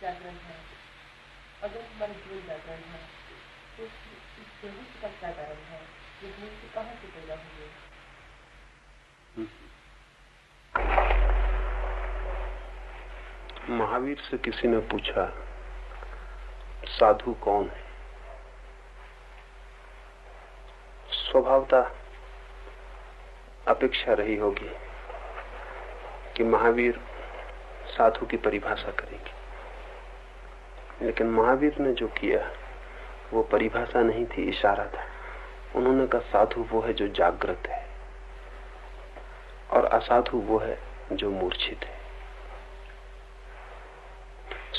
जागरण है, अगर हमारे जीवन जागरण है, तो इस प्रवृत्ति का क्या कारण है? ये प्रवृत्ति कहाँ से पैदा हुई है? महावीर से किसी ने पूछा, साधु कौन है? स्वभावतः अपेक्षा रही होगी कि महावीर साधु की परिभाषा करेंगे, लेकिन महावीर ने जो किया वो परिभाषा नहीं थी, इशारा था। उन्होंने कहा साधु वो है जो जागृत है और असाधु वो है जो मूर्छित है।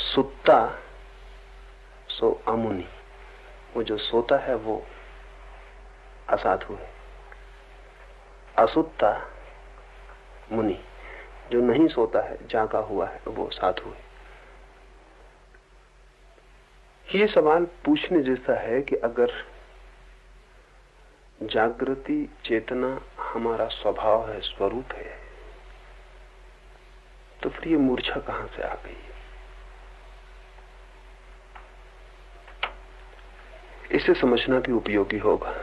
सुत्ता सो अमुनि, वो जो सोता है वो असाधु है। असुत्ता मुनि, जो नहीं सोता है, जागा हुआ है, वो साधु है। ये सवाल पूछने जैसा है कि अगर जागृति चेतना हमारा स्वभाव है, स्वरूप है, तो फिर ये मूर्छा कहां से आ गई? इसे समझना भी उपयोगी होगा।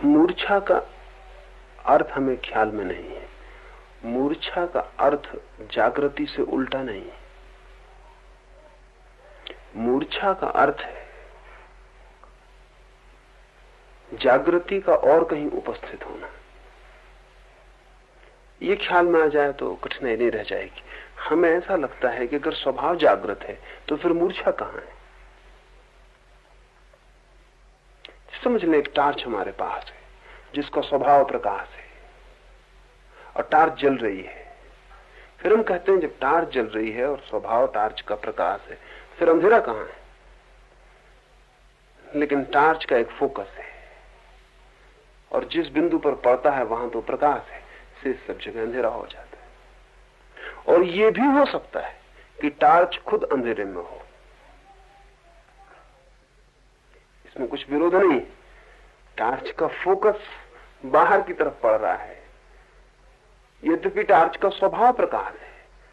मूर्छा का अर्थ हमें ख्याल में नहीं है। मूर्छा का अर्थ जागृति से उल्टा नहीं है। मूर्छा का अर्थ है जागृति का और कहीं उपस्थित होना। ये ख्याल में आ जाए तो कठिनाई नहीं रह जाएगी। हमें ऐसा लगता है कि अगर स्वभाव जागृत है तो फिर मूर्छा कहां है? समझ ले, एक टार्च हमारे पास है जिसका स्वभाव प्रकाश है और टार्च जल रही है। फिर हम कहते हैं जब टार्च जल रही है और स्वभाव टार्च का प्रकाश है, फिर अंधेरा कहां है? लेकिन टार्च का एक फोकस है और जिस बिंदु पर पड़ता है वहां तो प्रकाश है, से सब जगह अंधेरा हो जाता है। और यह भी हो सकता है कि टार्च खुद अंधेरे में हो, इसमें कुछ विरोध नहीं। टार्च का फोकस बाहर की तरफ पड़ रहा है, यद्यपि टार्च का स्वभाव प्रकाश है,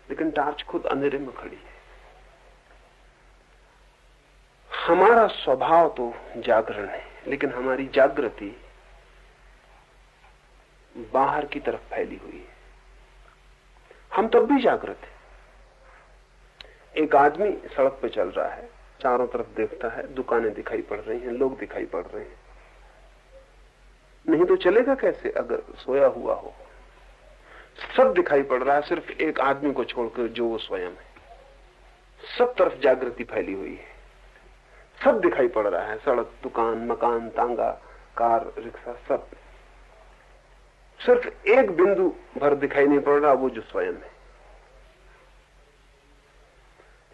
लेकिन टार्च खुद अंधेरे में खड़ी है। हमारा स्वभाव तो जागरण है, लेकिन हमारी जागृति बाहर की तरफ फैली हुई है। हम तब भी जागृत हैं। एक आदमी सड़क पे चल रहा है, चारों तरफ देखता है, दुकानें दिखाई पड़ रही हैं, लोग दिखाई पड़ रहे हैं। नहीं तो चलेगा कैसे अगर सोया हुआ हो? सब दिखाई पड़ रहा है, सिर्फ एक आदमी को छोड़कर जो वो स्वयं है। सब तरफ जागृति फैली हुई है, सब दिखाई पड़ रहा है, सड़क, दुकान, मकान, तांगा, कार, रिक्शा, सब। सिर्फ एक बिंदु भर दिखाई नहीं पड़ रहा, वो जो स्वयं है।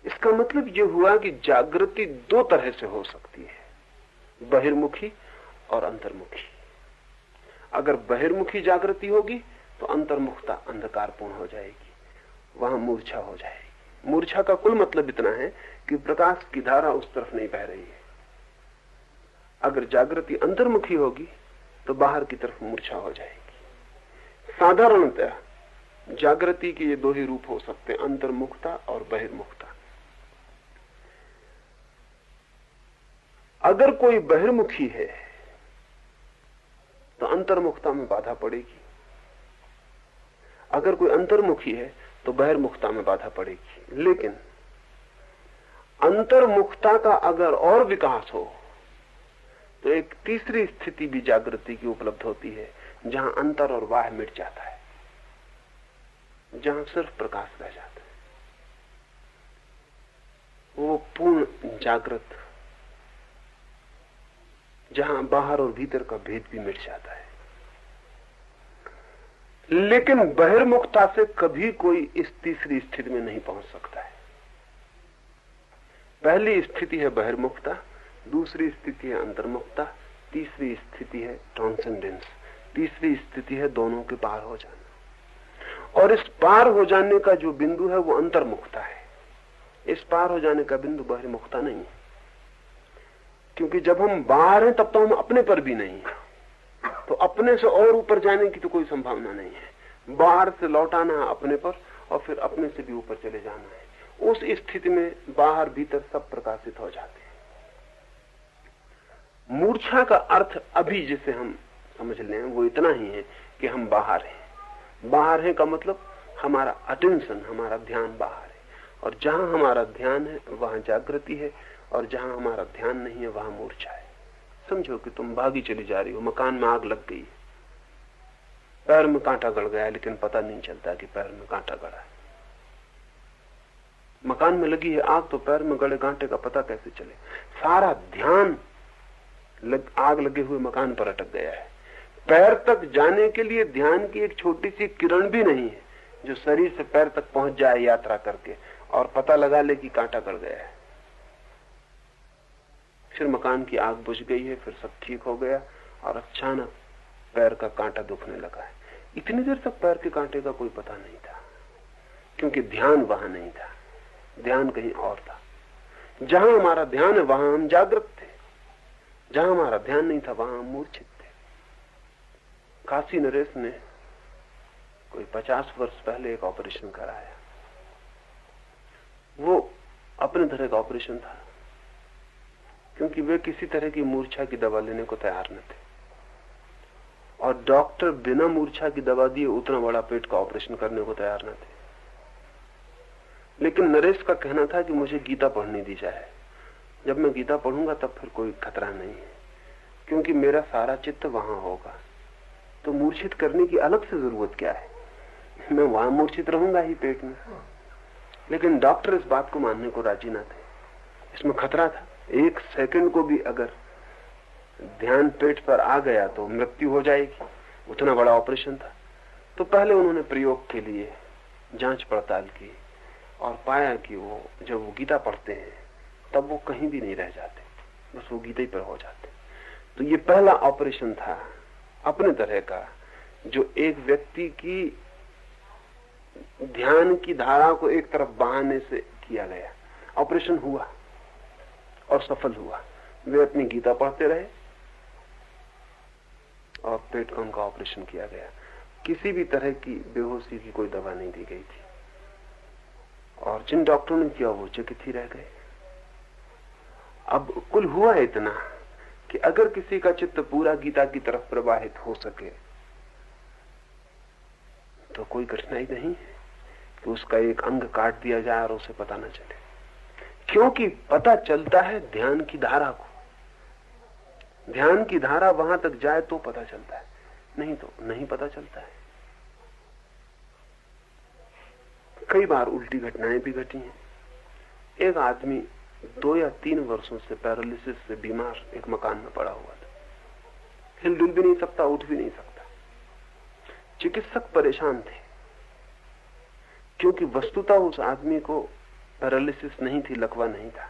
इसका मतलब ये हुआ कि जागृति दो तरह से हो सकती है, बहिर्मुखी और अंतर्मुखी। अगर बहिर्मुखी जागृति होगी तो अंतर्मुखता अंधकारपूर्ण हो जाएगी, वहां मूर्छा हो जाएगी। मूर्छा का कुल मतलब इतना है कि प्रकाश की धारा उस तरफ नहीं बह रही है। अगर जागृति अंतर्मुखी होगी तो बाहर की तरफ मूर्छा हो जाएगी। साधारणतः जागृति के ये दो ही रूप हो सकते हैं, अंतर्मुखता और बहिर्मुखता। अगर कोई बहिर्मुखी है तो अंतर्मुखता में बाधा पड़ेगी, अगर कोई अंतर्मुखी है तो बहिर्मुखता में बाधा पड़ेगी। लेकिन अंतर्मुखता का अगर और विकास हो तो एक तीसरी स्थिति भी जागृति की उपलब्ध होती है, जहां अंतर और बाह्य मिट जाता है, जहां सिर्फ प्रकाश रह जाता है। वो पूर्ण जागृत, जहां बाहर और भीतर का भेद भी मिट जाता है। लेकिन बहिर्मुखता से कभी कोई इस तीसरी स्थिति में नहीं पहुंच सकता है। पहली स्थिति है बहिर्मुखता, दूसरी स्थिति है अंतर्मुखता, तीसरी स्थिति है ट्रांसेंडेंस। तीसरी स्थिति है दोनों के पार हो जाना। और इस पार हो जाने का जो बिंदु है वो अंतर्मुखता है। इस पार हो जाने का बिंदु बहिर्मुखता नहीं है, क्योंकि जब हम बाहर हैं तब तो हम अपने पर भी नहीं है, तो अपने से और ऊपर जाने की तो कोई संभावना नहीं है। बाहर से लौटाना अपने पर और फिर अपने से भी ऊपर चले जाना है। उस स्थिति में बाहर भीतर सब प्रकाशित हो जाते हैं। मूर्छा का अर्थ अभी जिसे हम समझ लें वो इतना ही है कि हम बाहर हैं। बाहर हैं का मतलब हमारा अटेंशन, हमारा ध्यान बाहर है, और जहां हमारा ध्यान है वहां जागृति है, और जहां हमारा ध्यान नहीं है वहां मूर्छा है। समझो कि तुम भागी चली जा रही हो, मकान में आग लग गई, पैर में कांटा गड़ गया, लेकिन पता नहीं चलता कि पैर में कांटा गड़ा है। मकान में लगी है आग तो पैर में गड़े कांटे का पता कैसे चले? सारा ध्यान आग लगे हुए मकान पर अटक गया है। पैर तक जाने के लिए ध्यान की एक छोटी सी किरण भी नहीं है जो शरीर से पैर तक पहुंच जाए यात्रा करके और पता लगा ले कि कांटा गड़ गया है। फिर मकान की आग बुझ गई है, फिर सब ठीक हो गया और अचानक पैर का कांटा दुखने लगा है। इतनी देर तक पैर के कांटे का कोई पता नहीं था, क्योंकि ध्यान वहां नहीं था, ध्यान कहीं और था। जहां हमारा ध्यान है वहां हम जागृत थे, जहां हमारा ध्यान नहीं था वहां हम मूर्छित थे। काशी नरेश ने कोई 50 वर्ष पहले एक ऑपरेशन कराया। वो अपने तरह का ऑपरेशन था, क्योंकि वे किसी तरह की मूर्छा की दवा लेने को तैयार न थे, और डॉक्टर बिना मूर्छा की दवा दिए उतना बड़ा पेट का ऑपरेशन करने को तैयार न थे। लेकिन नरेश का कहना था कि मुझे गीता पढ़नी दी जाए, जब मैं गीता पढ़ूंगा तब फिर कोई खतरा नहीं है, क्योंकि मेरा सारा चित्त वहां होगा, तो मूर्छित करने की अलग से जरूरत क्या है, मैं वहां मूर्छित रहूंगा ही पेट में। लेकिन डॉक्टर इस बात को मानने को राजी ना थे, इसमें खतरा था। 1 सेकंड को भी अगर ध्यान पेट पर आ गया तो मृत्यु हो जाएगी, उतना बड़ा ऑपरेशन था। तो पहले उन्होंने प्रयोग के लिए जांच पड़ताल की और पाया कि वो जब वो गीता पढ़ते हैं तब वो कहीं भी नहीं रह जाते, बस वो गीता ही पर हो जाते। तो ये पहला ऑपरेशन था अपने तरह का, जो एक व्यक्ति की ध्यान की धारा को एक तरफ बहाने से किया गया। ऑपरेशन हुआ और सफल हुआ। वे अपनी गीता पढ़ते रहे और पेट का उनका ऑपरेशन किया गया। किसी भी तरह की बेहोशी की कोई दवा नहीं दी गई थी, और जिन डॉक्टरों ने किया वो चकित ही रह गए। अब कुल हुआ इतना कि अगर किसी का चित्त पूरा गीता की तरफ प्रवाहित हो सके तो कोई कठिनाई नहीं है कि उसका एक अंग काट दिया जाए और उसे पता न चले, क्योंकि पता चलता है ध्यान की धारा को। ध्यान की धारा वहां तक जाए तो पता चलता है, नहीं तो नहीं पता चलता है। कई बार उल्टी घटनाएं भी घटी हैं। एक आदमी 2 या 3 वर्षों से पैरालिसिस से बीमार एक मकान में पड़ा हुआ था, हिलडुल भी नहीं सकता, उठ भी नहीं सकता। चिकित्सक परेशान थे, क्योंकि वस्तुतः उस आदमी को पैरालिसिस नहीं थी, लकवा नहीं था,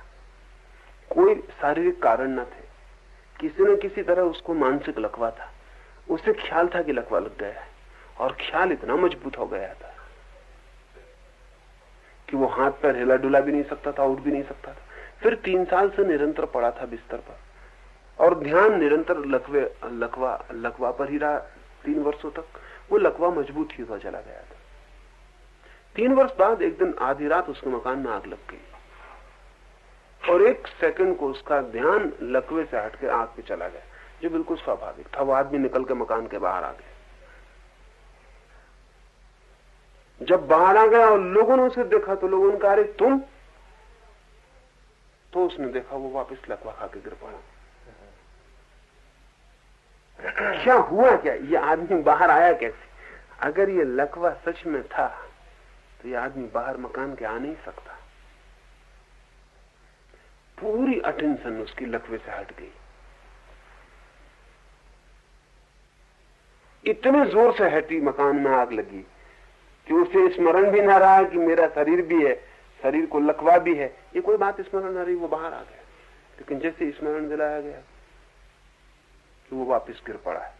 कोई शारीरिक कारण न थे, किसी न किसी तरह उसको मानसिक लकवा था। उसे ख्याल था कि लकवा लग गया है, और ख्याल इतना मजबूत हो गया था कि वो हाथ पैर हिला डुला भी नहीं सकता था, उठ भी नहीं सकता था। फिर 3 साल से निरंतर पड़ा था बिस्तर पर, और ध्यान निरंतर लकवा पर ही रहा 3 वर्षों तक। वो लकवा मजबूत ही हुआ चला गया था। 3 वर्ष बाद एक दिन आधी रात उसके मकान में आग लग गई, और 1 सेकंड को उसका ध्यान लकवे से हटके आग पे चला गया, जो बिल्कुल स्वाभाविक था। वो आदमी निकल के मकान के बाहर आ गया। जब बाहर आ गया और लोगों ने उसे देखा तो लोगों ने कहा, अरे तुम? तो उसने देखा वो वापस लकवा खा के गिर पड़ा। क्या हुआ? क्या ये आदमी बाहर आया कैसे? अगर ये लकवा सच में था तो ये आदमी बाहर मकान के आ नहीं सकता। पूरी अटेंशन उसकी लकवे से हट गई, इतने जोर से हटी, मकान में आग लगी कि उसे स्मरण भी ना रहा कि मेरा शरीर भी है, शरीर को लकवा भी है, ये कोई बात स्मरण न रही। वो बाहर आ गया, लेकिन जैसे स्मरण दिलाया गया कि वो वापस गिर पड़ा है।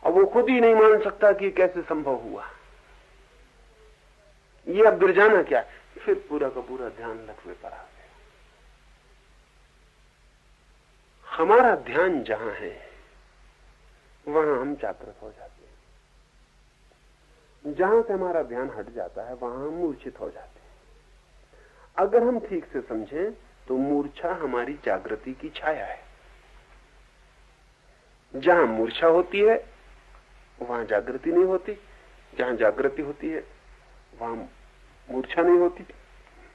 अब वो खुद ही नहीं मान सकता कि कैसे संभव हुआ, ये अब गिर जाना क्या। फिर पूरा का पूरा ध्यान लकवे पर आ गया। हमारा ध्यान जहां है वहां हम जागृत हो जाते हैं। जहां से हमारा ध्यान हट जाता है वहां हम मूर्छित हो जाते हैं। अगर हम ठीक से समझें तो मूर्छा हमारी जागृति की छाया है। जहां मूर्छा होती है वहां जागृति नहीं होती, जहां जागृति होती है वहां मूर्छा नहीं होती।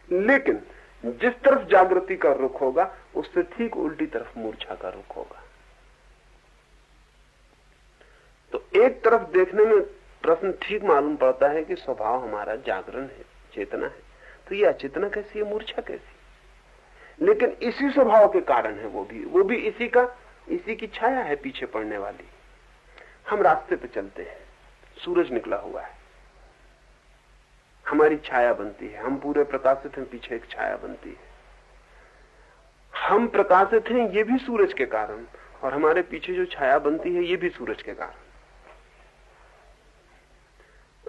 लेकिन जिस तरफ जागृति का रुख होगा उससे ठीक उल्टी तरफ मूर्छा का रुख होगा। तो एक तरफ देखने में प्रश्न ठीक मालूम पड़ता है कि स्वभाव हमारा जागरण है, चेतना है, तो ये अचेतना कैसी है, मूर्छा कैसी। लेकिन इसी स्वभाव के कारण है वो भी इसी की छाया है पीछे पड़ने वाली। हम रास्ते पे चलते हैं, सूरज निकला हुआ है, हमारी छाया बनती है, हम पूरे प्रकाशित हैं, पीछे एक छाया बनती है। हम प्रकाशित हैं ये भी सूरज के कारण, और हमारे पीछे जो छाया बनती है ये भी सूरज के कारण।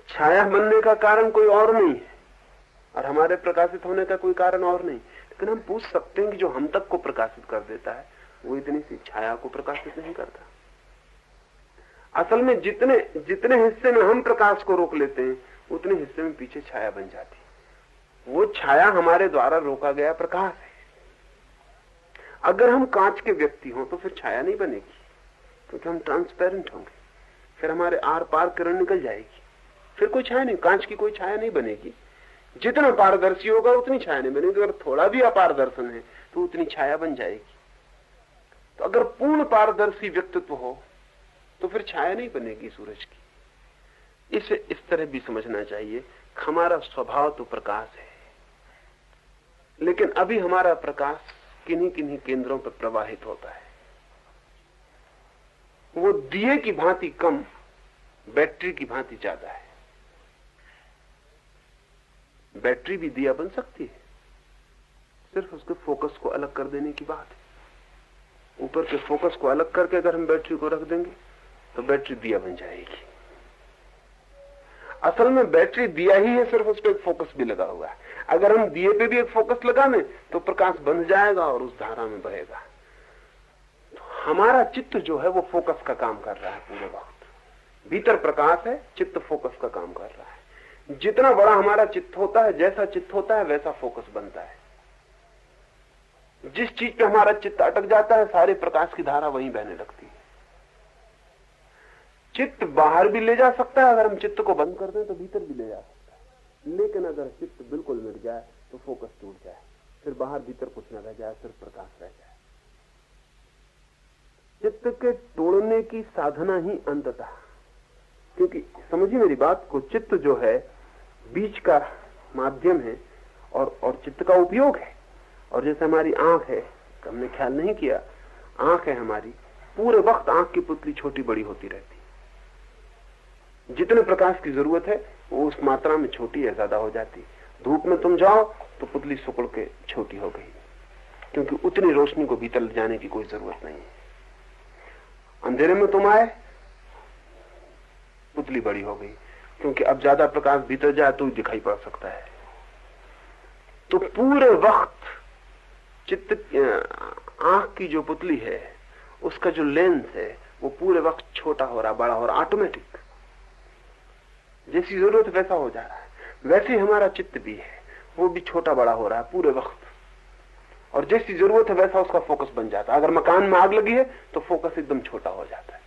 छाया बनने का कारण कोई और नहीं है और हमारे प्रकाशित होने का कोई कारण और नहीं। लेकिन हम पूछ सकते हैं कि जो हम तक को प्रकाशित कर देता है वो इतनी सी छाया को प्रकाशित नहीं करता। असल में जितने हिस्से में हम प्रकाश को रोक लेते हैं उतने हिस्से में पीछे छाया बन जाती है। वो छाया हमारे द्वारा रोका गया प्रकाश है। अगर हम कांच के व्यक्ति हों तो फिर छाया नहीं बनेगी, क्योंकि हम ट्रांसपेरेंट होंगे, फिर हमारे आर पार किरण निकल जाएगी, फिर कोई छाया नहीं, कांच की कोई छाया नहीं बनेगी। जितना पारदर्शी होगा उतनी छाया नहीं बनेगी। अगर थोड़ा भी अपारदर्शन है तो उतनी छाया बन जाएगी। तो अगर पूर्ण पारदर्शी व्यक्तित्व हो तो फिर छाया नहीं बनेगी सूरज की। इसे इस तरह भी समझना चाहिए, हमारा स्वभाव तो प्रकाश है, लेकिन अभी हमारा प्रकाश किन्हीं किन्हीं केंद्रों पर प्रवाहित होता है। वो दिए की भांति कम, बैटरी की भांति ज्यादा है। बैटरी भी दिया बन सकती है, सिर्फ उसके फोकस को अलग कर देने की बात है। ऊपर के फोकस को अलग करके अगर हम बैटरी को रख देंगे तो बैटरी दिया बन जाएगी। असल में बैटरी दिया ही है, सिर्फ उस पर एक फोकस भी लगा हुआ है। अगर हम दिए पे भी एक फोकस लगा दें तो प्रकाश बंध जाएगा और उस धारा में बहेगा। तो हमारा चित्त जो है वो फोकस का काम कर रहा है पूरे वक्त। भीतर प्रकाश है, चित्त फोकस का काम कर रहा है। जितना बड़ा हमारा चित्त होता है, जैसा चित्त होता है वैसा फोकस बनता है। जिस चीज पे हमारा चित्त अटक जाता है सारे प्रकाश की धारा वहीं बहने लगती है। चित्त बाहर भी ले जा सकता है, अगर हम चित्त को बंद कर दें तो भीतर भी ले जा सकता है। लेकिन अगर चित्त बिल्कुल मिट जाए तो फोकस टूट जाए, फिर बाहर भीतर कुछ न रह जाए, सिर्फ प्रकाश रह जाए। चित्त के तोड़ने की साधना ही अंततः, क्योंकि समझिए मेरी बात को, चित्त जो है बीच का माध्यम है और चित्त का उपयोग है। और जैसे हमारी आंख है, हमने ख्याल नहीं किया, आंख है हमारी, पूरे वक्त आंख की पुतली छोटी बड़ी होती रहती। जितने प्रकाश की जरूरत है वो उस मात्रा में छोटी या ज्यादा हो जाती। धूप में तुम जाओ तो पुतली सुकड़ के छोटी हो गई, क्योंकि उतनी रोशनी को भीतर ले जाने की कोई जरूरत नहीं है। अंधेरे में तुम आए, पुतली बड़ी हो गई, क्योंकि अब ज्यादा प्रकाश भीतर जाए तो ही दिखाई पड़ सकता है। तो पूरे वक्त चित्त आंख की जो पुतली है उसका जो लेंस है वो पूरे वक्त छोटा हो रहा, बड़ा हो रहा, ऑटोमेटिक। जैसी जरूरत वैसा हो जा रहा है। वैसे ही हमारा चित्त भी है, वो भी छोटा बड़ा हो रहा है पूरे वक्त, और जैसी जरूरत है वैसा उसका फोकस बन जाता है। अगर मकान में आग लगी है तो फोकस एकदम छोटा हो जाता है,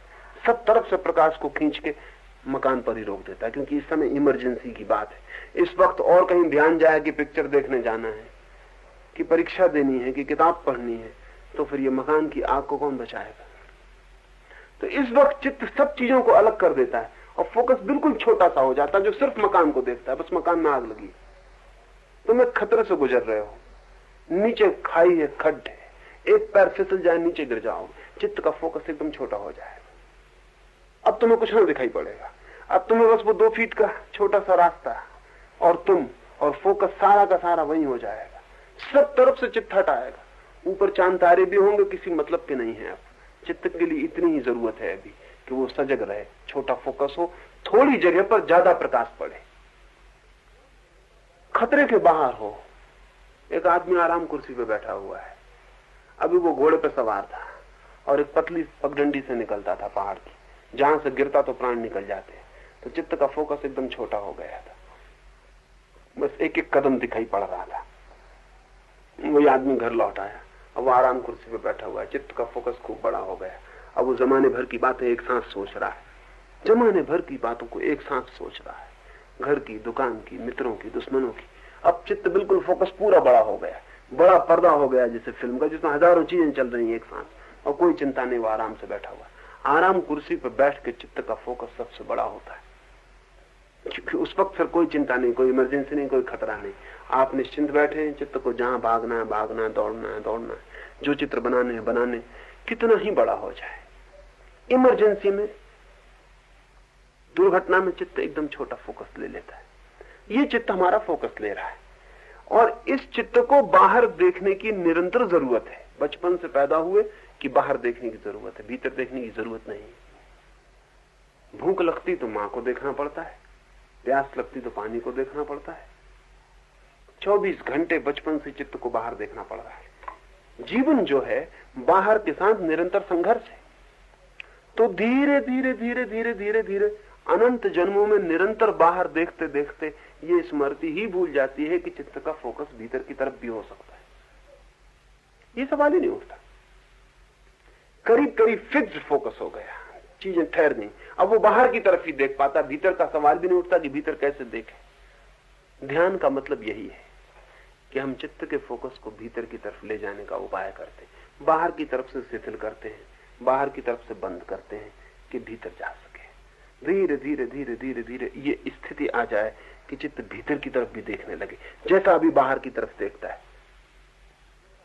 सब तरफ से प्रकाश को खींच के मकान पर ही रोक देता है, क्योंकि इस समय इमरजेंसी की बात है। इस वक्त और कहीं ध्यान जाए कि पिक्चर देखने जाना है, कि परीक्षा देनी है, कि किताब पढ़नी है, तो फिर ये मकान की आग को कौन बचाएगा। तो इस वक्त चित्त सब चीजों को अलग कर देता है और फोकस बिल्कुल छोटा सा हो जाता है, जो सिर्फ मकान को देखता है। बस मकान में आग लगी, तुम एक खतरे से गुजर रहे हो, नीचे खाई है, खड्ड है, एक पैर फिसल जाए नीचे गिर जाओ, चित्त का फोकस एकदम छोटा हो जाएगा। अब तुम्हें कुछ ना दिखाई पड़ेगा, अब तुम्हें बस वो 2 फीट का छोटा सा रास्ता और तुम, और फोकस सारा का सारा वहीं हो जाएगा। सब तरफ से चित्त हटाएगा। ऊपर चांद तारे भी होंगे, किसी मतलब के नहीं है। अब चित्त के लिए इतनी ही जरूरत है अभी कि वो सजग रहे, छोटा फोकस हो, थोड़ी जगह पर ज्यादा प्रकाश पड़े, खतरे के बाहर हो। एक आदमी आराम कुर्सी पे बैठा हुआ है, अभी वो घोड़े पे सवार था और एक पतली पगडंडी से निकलता था पहाड़ की, जहां से गिरता तो प्राण निकल जाते। तो चित्त का फोकस एकदम छोटा हो गया था, बस एक एक कदम दिखाई पड़ रहा था। वही आदमी घर लौट आया, अब वो आराम कुर्सी पे बैठा हुआ है, चित्त का फोकस खूब बड़ा हो गया। अब वो जमाने भर की बातें एक साथ सोच रहा है, जमाने भर की बातों को एक साथ सोच रहा है, घर की, दुकान की, मित्रों की, दुश्मनों की। अब चित्त बिल्कुल फोकस पूरा बड़ा हो गया, बड़ा पर्दा हो गया जैसे फिल्म का, जिसमें हजारों चीजें चल रही हैं एक साथ, और कोई चिंता नहीं, वो आराम से बैठा हुआ। आराम कुर्सी पर बैठ के चित्त का फोकस सबसे बड़ा होता है, क्योंकि उस वक्त फिर कोई चिंता नहीं, कोई इमरजेंसी नहीं, कोई खतरा नहीं। आप निश्चिंत बैठे हैं, चित्त को जहां भागना है भागना है, दौड़ना है दौड़ना है, जो चित्र बनाने हैं बनाने, कितना ही बड़ा हो जाए। इमरजेंसी में, दुर्घटना में चित्त एकदम छोटा फोकस ले लेता है। ये चित्त हमारा फोकस ले रहा है, और इस चित्त को बाहर देखने की निरंतर जरूरत है। बचपन से पैदा हुए कि बाहर देखने की जरूरत है, भीतर देखने की जरूरत नहीं। भूख लगती तो मां को देखना पड़ता है, प्यास लगती तो पानी को देखना पड़ता है। 24 घंटे बचपन से चित्त को बाहर देखना पड़ रहा है। जीवन जो है बाहर के साथ निरंतर संघर्ष है। तो धीरे धीरे धीरे धीरे धीरे धीरे अनंत जन्मों में निरंतर बाहर देखते देखते ये स्मृति ही भूल जाती है कि चित्त का फोकस भीतर की तरफ भी हो सकता है। ये सवाल ही नहीं उठता। करीब करीब फिक्स्ड फोकस हो गया, चीजें ठहर गई। अब वो बाहर की तरफ ही देख पाता, भीतर का सवाल भी नहीं उठता कि भीतर कैसे देखे। ध्यान का मतलब यही है कि हम चित्त के फोकस को भीतर की तरफ ले जाने का उपाय करते हैं, बाहर की तरफ से शिथिल करते हैं, बाहर की तरफ से बंद करते हैं कि भीतर जा सके। धीरे धीरे धीरे धीरे धीरे ये स्थिति आ जाए कि चित्त भीतर की तरफ भी देखने लगे, जैसा अभी बाहर की तरफ देखता है।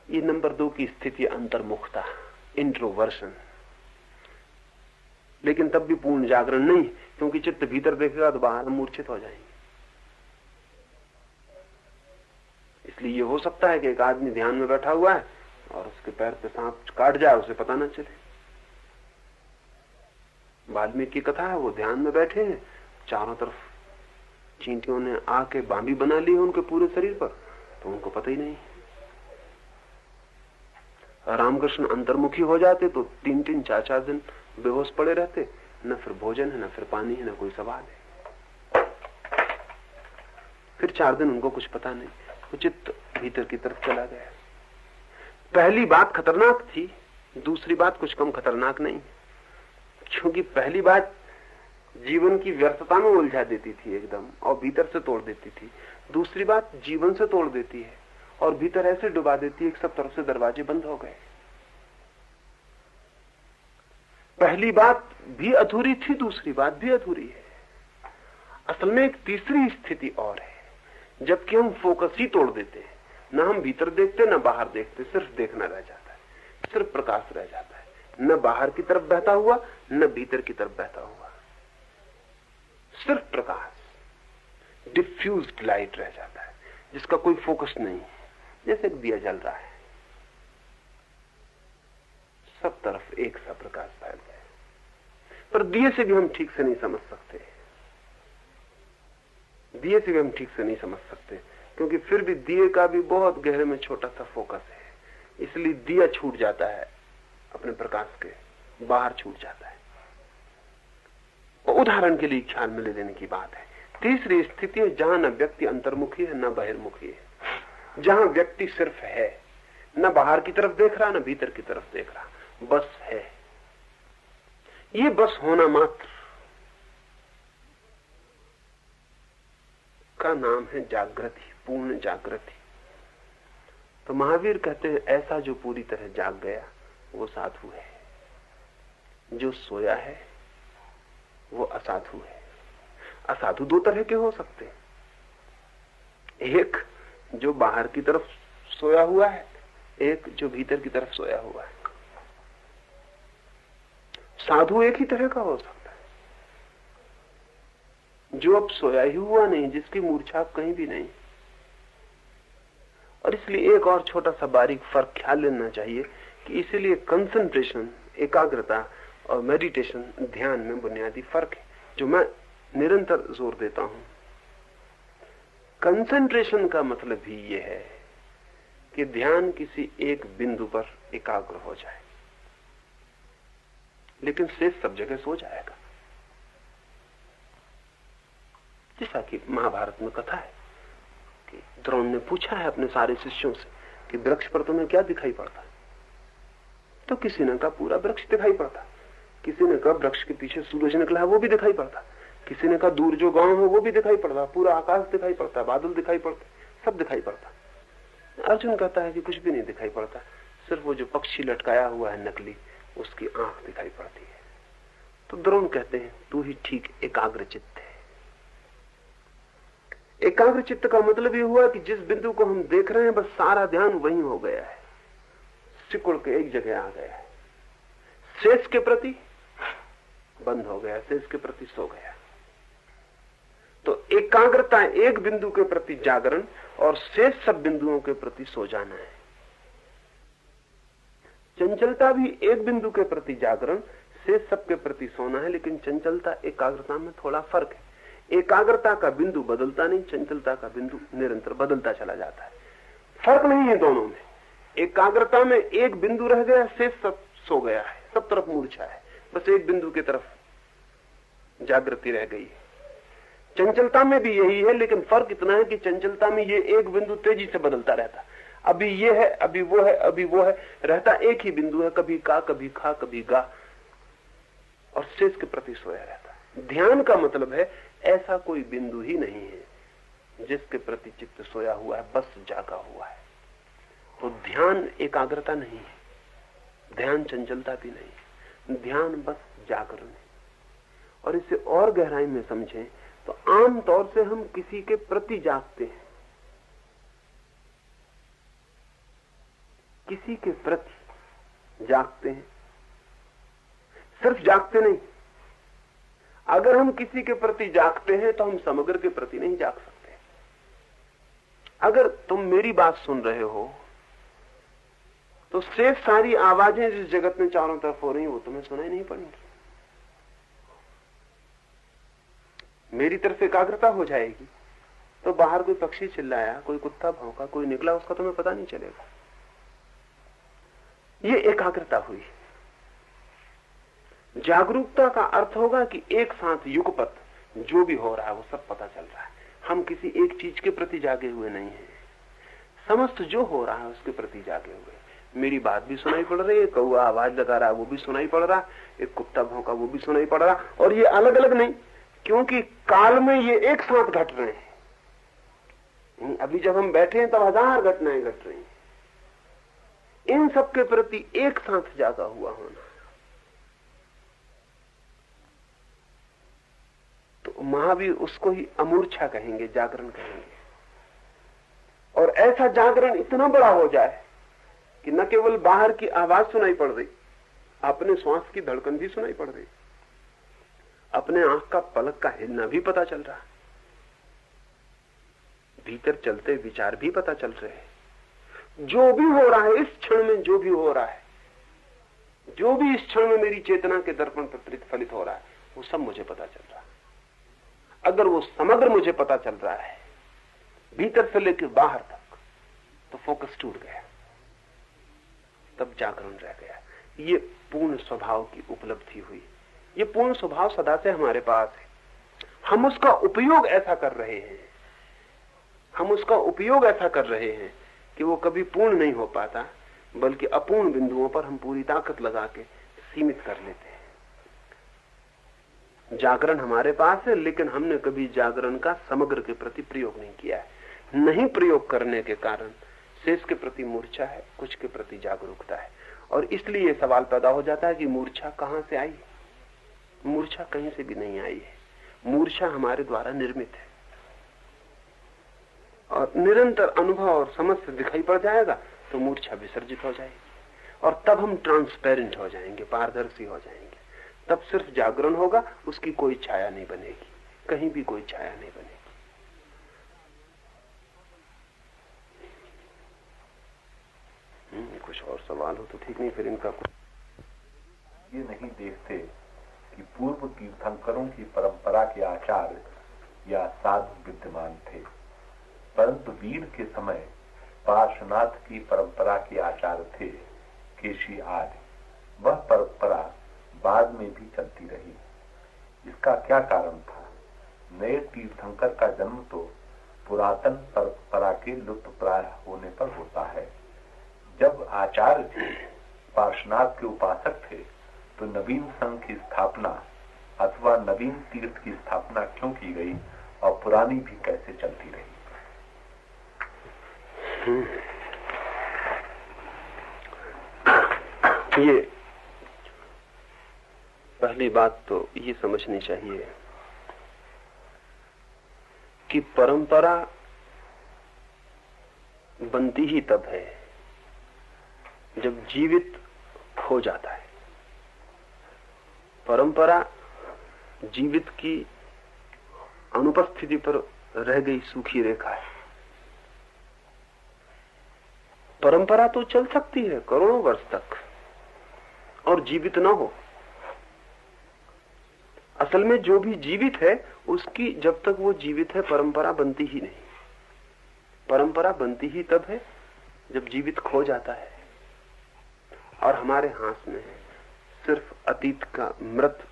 ये नंबर 2 की स्थिति अंतर्मुखता, इंट्रोवर्शन। लेकिन तब भी पूर्ण जागरण नहीं, क्योंकि चित्त भीतर देखेगा तो बाहर मूर्छित हो जाएंगे। इसलिए ये हो सकता है कि एक आदमी ध्यान में बैठा हुआ है और उसके पैर पे सांप काट जाए, उसे पता ना चले। वाल्मीकि की कथा है, वो ध्यान में बैठे हैं, चारों तरफ चींटियों ने आके बांबी बना ली है उनके पूरे शरीर पर, तो उनको पता ही नहीं। रामकृष्ण अंतर्मुखी हो जाते तो 3-3 4-4 दिन बेहोश पड़े रहते, न फिर भोजन है, न फिर पानी है, न कोई सवाल है। फिर 4 दिन उनको कुछ पता नहीं, वो चित्त भीतर की तरफ चला गया। पहली बात खतरनाक थी, दूसरी बात कुछ कम खतरनाक नहीं, क्योंकि पहली बात जीवन की व्यर्थता में उलझा देती थी एकदम और भीतर से तोड़ देती थी। दूसरी बात जीवन से तोड़ देती है और भीतर ऐसे डुबा देती है कि सब तरफ से दरवाजे बंद हो गए। पहली बात भी अधूरी थी, दूसरी बात भी अधूरी है। असल में एक तीसरी स्थिति और है, जबकि हम फोकस ही तोड़ देते हैं, न हम भीतर देखते न बाहर देखते, सिर्फ देखना रह जाता है, सिर्फ प्रकाश रह जाता है, न बाहर की तरफ बहता हुआ न भीतर की तरफ बहता हुआ, सिर्फ प्रकाश, डिफ्यूज्ड लाइट रह जाता है जिसका कोई फोकस नहीं, जैसे एक दिया जल रहा है, सब तरफ एक सा प्रकाश फैल गया। पर दिए से भी हम ठीक से नहीं समझ सकते, दिए से भी हम ठीक से नहीं समझ सकते, क्योंकि फिर भी दिए का भी बहुत गहरे में छोटा सा फोकस है, इसलिए दिया छूट जाता है, अपने प्रकाश के बाहर छूट जाता है। और उदाहरण के लिए ख्याल में ले लेने की बात है, तीसरी स्थिति है जहां न व्यक्ति अंतर्मुखी है न बहिर्मुखी है, जहां व्यक्ति सिर्फ है, न बाहर की तरफ देख रहा न भीतर की तरफ देख रहा, बस है। ये बस होना मात्र का नाम है जागृति, पूर्ण जागृति। तो महावीर कहते हैं ऐसा जो पूरी तरह जाग गया वो साधु है, जो सोया है वो असाधु है। असाधु 2 तरह के हो सकते हैं, एक जो बाहर की तरफ सोया हुआ है, एक जो भीतर की तरफ सोया हुआ है। साधु एक ही तरह का हो सकता है, जो अब सोया ही हुआ नहीं, जिसकी मूर्छा कहीं भी नहीं। और इसलिए एक और छोटा सा बारीक फर्क ख्याल लेना चाहिए कि इसीलिए कंसंट्रेशन, एकाग्रता और मेडिटेशन, ध्यान में बुनियादी फर्क है, जो मैं निरंतर जोर देता हूं। कंसंट्रेशन का मतलब भी यह है कि ध्यान किसी एक बिंदु पर एकाग्र हो जाए, लेकिन शेष सब जगह सो जाएगा। जैसा कि महाभारत में कथा है कि द्रोण ने पूछा है अपने सारे शिष्यों से कि वृक्ष पर तुम्हें क्या दिखाई पड़ता है? तो किसी ने कहा पूरा वृक्ष दिखाई पड़ता, किसी ने कहा वृक्ष के पीछे सूरज निकला है वो भी दिखाई पड़ता, किसी ने कहा दूर जो गांव है वो भी दिखाई पड़ता, पूरा आकाश दिखाई पड़ता, बादल दिखाई पड़ते, सब दिखाई पड़ता। अर्जुन कहता है कि कुछ भी नहीं दिखाई पड़ता, सिर्फ वो जो पक्षी लटकाया हुआ है नकली, उसकी आंख दिखाई पड़ती है। तो द्रोण कहते हैं तू ही ठीक एकाग्रचित्त है। एकाग्रचित्त का मतलब ये हुआ कि जिस बिंदु को हम देख रहे हैं बस सारा ध्यान वहीं हो गया है, सिकुड़ के एक जगह आ गया है, शेष के प्रति बंद हो गया, शेष के प्रति सो गया। तो एकाग्रता एक बिंदु के प्रति जागरण और शेष सब बिंदुओं के प्रति सो जाना है। चंचलता भी एक बिंदु के प्रति जागरण, शेष सब के प्रति सोना है, लेकिन चंचलता एकाग्रता में थोड़ा फर्क है। एकाग्रता का बिंदु बदलता नहीं, चंचलता का बिंदु निरंतर बदलता चला जाता है। फर्क नहीं है दोनों में। एकाग्रता में एक बिंदु रह गया, शेष सब सो गया है, सब तरफ मूर्छा है, बस एक बिंदु की तरफ जागृति रह गई है। चंचलता में भी यही है, लेकिन फर्क इतना है कि चंचलता में ये एक बिंदु तेजी से बदलता रहता, अभी ये है, अभी वो है, अभी वो है, रहता एक ही बिंदु है, कभी का, कभी खा, कभी गा, और शेष के प्रति सोया रहता। ध्यान का मतलब है ऐसा कोई बिंदु ही नहीं है जिसके प्रति चित्त सोया हुआ है, बस जागा हुआ है। तो ध्यान एकाग्रता नहीं है, ध्यान चंचलता भी नहीं, ध्यान बस जागरण है। और इसे और गहराई में समझें तो आम तौर से हम किसी के प्रति जागते हैं, किसी के प्रति जागते हैं, सिर्फ जागते नहीं। अगर हम किसी के प्रति जागते हैं तो हम समग्र के प्रति नहीं जाग सकते। अगर तुम मेरी बात सुन रहे हो तो शेष सारी आवाजें जिस जगत में चारों तरफ हो रही वो तुम्हें सुनाई नहीं पड़ेंगी। मेरी तरफ एकाग्रता हो जाएगी तो बाहर कोई पक्षी चिल्लाया, कोई कुत्ता भौंका, कोई निकला, उसका तुम्हें पता नहीं चलेगा। ये एकाग्रता हुई। जागरूकता का अर्थ होगा कि एक साथ युगपत जो भी हो रहा है वो सब पता चल रहा है। हम किसी एक चीज के प्रति जागे हुए नहीं हैं, समस्त जो हो रहा है उसके प्रति जागे हुए। मेरी बात भी सुनाई पड़ रही है, कौआ आवाज लगा रहा है वो भी सुनाई पड़ रहा, एक कुत्ता भौंका वो भी सुनाई पड़ रहा, और ये अलग अलग नहीं, क्योंकि काल में ये एक साथ घट रहे हैं। अभी जब हम बैठे हैं तब हजार घटनाएं घट रही हैं। इन सब के प्रति एक साथ जागा हुआ होना, तो महावीर उसको ही अमूर्छा कहेंगे, जागरण कहेंगे। और ऐसा जागरण इतना बड़ा हो जाए कि न केवल बाहर की आवाज सुनाई पड़ रही, अपने श्वास की धड़कन भी सुनाई पड़ रही, अपने आंख का पलक का हिलना भी पता चल रहा, भीतर चलते विचार भी पता चल रहे हैं। जो भी हो रहा है इस क्षण में, जो भी हो रहा है, जो भी इस क्षण में मेरी चेतना के दर्पण पर प्रतिफलित हो रहा है, वो सब मुझे पता चल रहा है। अगर वो समग्र मुझे पता चल रहा है भीतर से लेकर बाहर तक, तो फोकस टूट गया, तब जागरण रह गया। ये पूर्ण स्वभाव की उपलब्धि हुई। ये पूर्ण स्वभाव सदा से हमारे पास है, हम उसका उपयोग ऐसा कर रहे हैं, हम उसका उपयोग ऐसा कर रहे हैं कि वो कभी पूर्ण नहीं हो पाता, बल्कि अपूर्ण बिंदुओं पर हम पूरी ताकत लगा के सीमित कर लेते हैं। जागरण हमारे पास है, लेकिन हमने कभी जागरण का समग्र के प्रति प्रयोग नहीं किया है। नहीं प्रयोग करने के कारण शेष के प्रति मूर्छा है, कुछ के प्रति जागरूकता है। और इसलिए यह सवाल पैदा हो जाता है कि मूर्छा कहां से आई? मूर्छा कहीं से भी नहीं आई है, मूर्छा हमारे द्वारा निर्मित है। और निरंतर अनुभव और समझ से दिखाई पड़ जाएगा तो मूर्छा विसर्जित हो जाएगी, और तब हम ट्रांसपेरेंट हो जाएंगे, पारदर्शी हो जाएंगे। तब सिर्फ जागरण होगा, उसकी कोई छाया नहीं बनेगी, कहीं भी कोई छाया नहीं बनेगी। कुछ और सवाल हो तो ठीक, नहीं फिर इनका ये नहीं देखते कि पूर्व तीर्थंकरों की परंपरा के आचार्य या साधु विद्यमान थे, परंतु वीर के समय पार्श्वनाथ की परंपरा के आचार्य थे केशी आर्य। वह परंपरा बाद में भी चलती रही। इसका क्या कारण था? नए तीर्थंकर का जन्म तो पुरातन परंपरा के लुप्तप्राय होने पर होता है। जब आचार्य थे, पार्श्वनाथ के उपासक थे, तो नवीन संघ की स्थापना अथवा नवीन तीर्थ की स्थापना क्यों की गई और पुरानी भी कैसे चलती रही? ये पहली बात तो ये समझनी चाहिए कि परंपरा बनती ही तब है जब जीवित खो जाता है। परंपरा जीवित की अनुपस्थिति पर रह गई सूखी रेखा है। परंपरा तो चल सकती है करोड़ों वर्ष तक और जीवित ना हो। असल में जो भी जीवित है उसकी जब तक वो जीवित है परंपरा बनती ही नहीं। परंपरा बनती ही तब है जब जीवित खो जाता है और हमारे हाथ में सिर्फ अतीत का मृत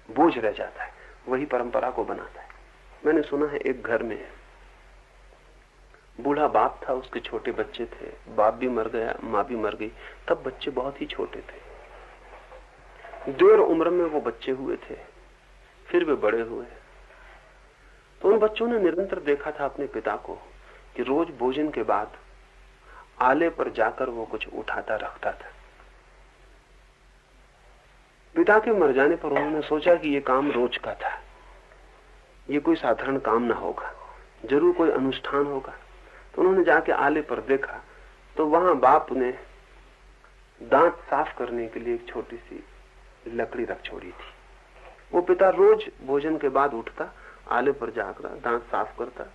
बोझ रह जाता है, वही परंपरा को बनाता है। मैंने सुना है एक घर में बूढ़ा बाप था, उसके छोटे बच्चे थे, बाप भी मर गया, माँ भी मर गई, तब बच्चे बहुत ही छोटे थे। देर उम्र में वो बच्चे हुए थे, फिर वे बड़े हुए। तो उन बच्चों ने निरंतर देखा था अपने पिता को कि रोज भोजन के बाद आले पर जाकर वो कुछ उठाता रखता था। पिता के मर जाने पर उन्होंने सोचा कि ये काम रोज का था, ये कोई साधारण काम ना होगा, जरूर कोई अनुष्ठान होगा। तो उन्होंने जाके आले पर देखा तो वहां बाप ने दांत साफ करने के लिए एक छोटी सी लकड़ी रख छोड़ी थी। वो पिता रोज भोजन के बाद उठता, आले पर जाकर दांत साफ करता।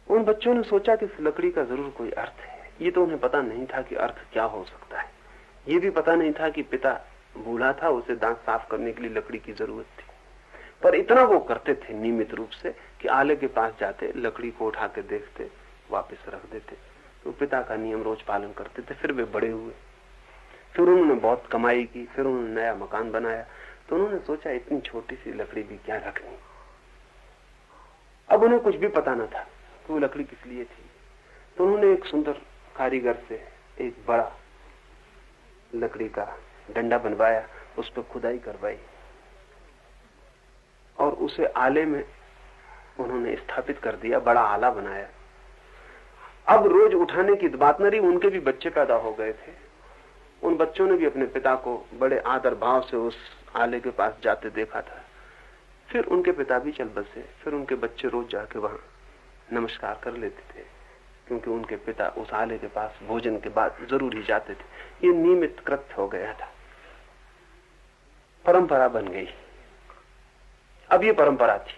उन बच्चों ने सोचा कि इस लकड़ी का जरूर कोई अर्थ है। ये तो उन्हें पता नहीं था कि अर्थ क्या हो सकता है। ये भी पता नहीं था कि पिता बूढ़ा था, उसे दांत साफ करने के लिए लकड़ी की जरूरत थी। पर इतना वो करते थे नियमित रूप से कि आले के पास जाते, लकड़ी को उठा के देखते, वापस रख देते। तो पिता का नियम रोज पालन करते थे। फिर वे बड़े हुए, फिर उन्होंने बहुत कमाई की, फिर उन्होंने नया मकान बनाया। तो उन्होंने सोचा इतनी छोटी सी लकड़ी भी क्या रखनी। अब उन्हें कुछ भी पता न था कि वो लकड़ी किस लिए थी। तो उन्होंने एक सुंदर कारीगर से एक बड़ा लकड़ी का डंडा बनवाया, उस पर खुदाई करवाई और उसे आले में उन्होंने स्थापित कर दिया, बड़ा आला बनाया। अब रोज उठाने की बात न रही, उनके भी बच्चे पैदा हो गए थे। उन बच्चों ने भी अपने पिता को बड़े आदर भाव से उस आले के पास जाते देखा था। फिर उनके पिता भी चल बसे, फिर उनके बच्चे रोज जाके वहां नमस्कार कर लेते थे, क्योंकि उनके पिता उस आले के पास भोजन के बाद जरूर ही जाते थे। ये नियमित कृत्य हो गया था, परंपरा बन गई। अब ये परंपरा थी,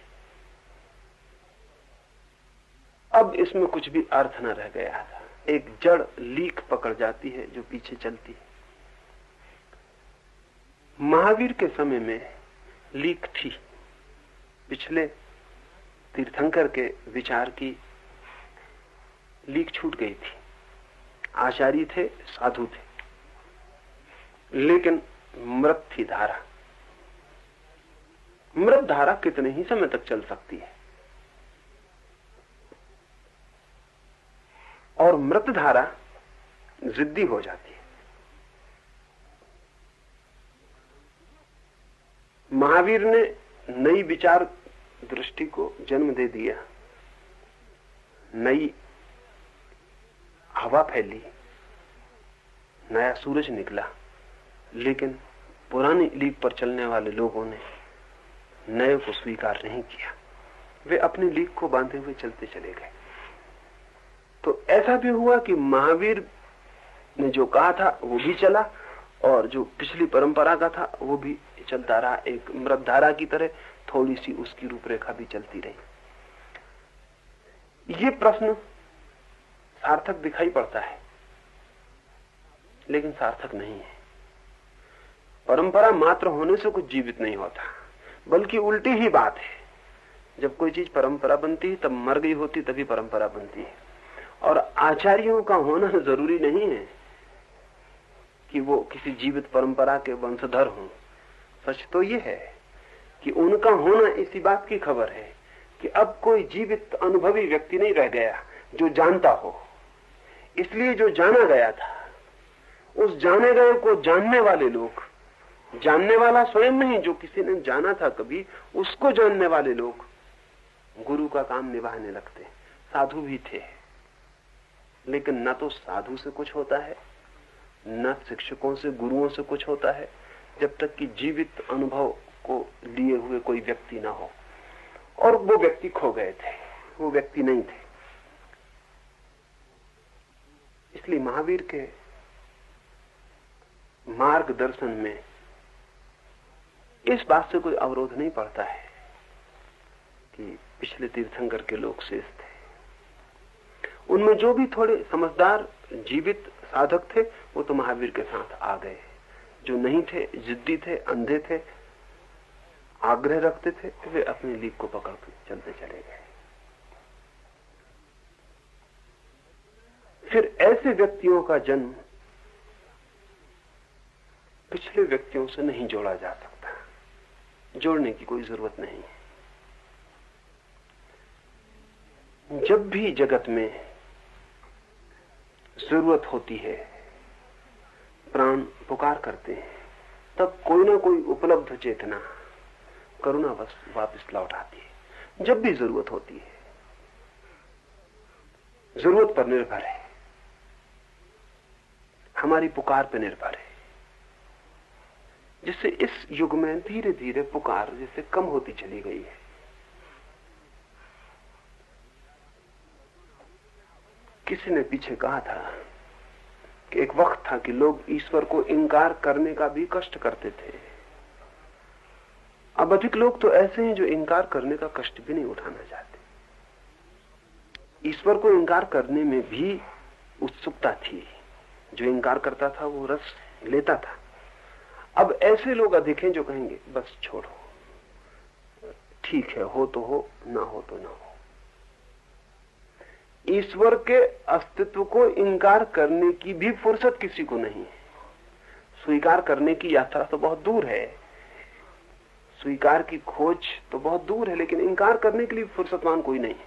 अब इसमें कुछ भी अर्थ न रह गया था। एक जड़ लीक पकड़ जाती है जो पीछे चलती है। महावीर के समय में लीक थी, पिछले तीर्थंकर के विचार की लीक छूट गई थी। आचार्य थे, साधु थे, लेकिन मृत थी धारा। मृत धारा कितने ही समय तक चल सकती है, और मृत धारा जिद्दी हो जाती है। महावीर ने नई विचार दृष्टि को जन्म दे दिया, नई हवा फैली, नया सूरज निकला, लेकिन पुरानी लीक पर चलने वाले लोगों ने नए को स्वीकार नहीं किया। वे अपनी लीक को बांधे हुए चलते चले गए। तो ऐसा भी हुआ कि महावीर ने जो कहा था वो भी चला, और जो पिछली परंपरा का था वो भी चलता रहा। एक मृत धारा की तरह थोड़ी सी उसकी रूपरेखा भी चलती रही। ये प्रश्न सार्थक दिखाई पड़ता है, लेकिन सार्थक नहीं है। परंपरा मात्र होने से कुछ जीवित नहीं होता, बल्कि उल्टी ही बात है। जब कोई चीज परंपरा बनती है तब मर गई होती, तभी परंपरा बनती है। और आचार्यों का होना जरूरी नहीं है कि वो किसी जीवित परंपरा के वंशधर हों। सच तो ये है कि उनका होना इसी बात की खबर है कि अब कोई जीवित अनुभवी व्यक्ति नहीं रह गया जो जानता हो। इसलिए जो जाना गया था, उस जाने गए को जानने वाले लोग, जानने वाला स्वयं नहीं, जो किसी ने जाना था कभी, उसको जानने वाले लोग गुरु का काम निभाने लगते। साधु भी थे, लेकिन न तो साधु से कुछ होता है, न शिक्षकों से, गुरुओं से कुछ होता है, जब तक कि जीवित अनुभव को लिए हुए कोई व्यक्ति ना हो। और वो व्यक्ति खो गए थे, वो व्यक्ति नहीं थे। इसलिए महावीर के मार्गदर्शन में इस बात से कोई अवरोध नहीं पड़ता है कि पिछले तीर्थंकर के लोग शेष थे। उनमें जो भी थोड़े समझदार जीवित साधक थे, वो तो महावीर के साथ आ गए। जो नहीं थे, जिद्दी थे, अंधे थे, आग्रह रखते थे, वे अपनी लीक को पकड़ के चलते चले गए। फिर ऐसे व्यक्तियों का जन्म पिछले व्यक्तियों से नहीं जोड़ा जा सकता, जोड़ने की कोई जरूरत नहीं है। जब भी जगत में जरूरत होती है, प्राण पुकार करते हैं, तब कोई ना कोई उपलब्ध चेतना करुणावश वापस लौट आती है। जब भी जरूरत होती है, जरूरत पर निर्भर है, हमारी पुकार पर निर्भर है। जिससे इस युग में धीरे धीरे पुकार जैसे कम होती चली गई है। किसी ने पीछे कहा था कि एक वक्त था कि लोग ईश्वर को इनकार करने का भी कष्ट करते थे। अब अधिक लोग तो ऐसे हैं जो इनकार करने का कष्ट भी नहीं उठाना चाहते। ईश्वर को इनकार करने में भी उत्सुकता थी। जो इनकार करता था वो रस लेता था। अब ऐसे लोग अधिक हैं जो कहेंगे बस छोड़ो, ठीक है, हो तो हो, ना हो तो ना हो। ईश्वर के अस्तित्व को इनकार करने की भी फुर्सत किसी को नहीं है। स्वीकार करने की यात्रा तो बहुत दूर है, स्वीकार की खोज तो बहुत दूर है, लेकिन इनकार करने के लिए फुर्सतवान कोई नहीं है।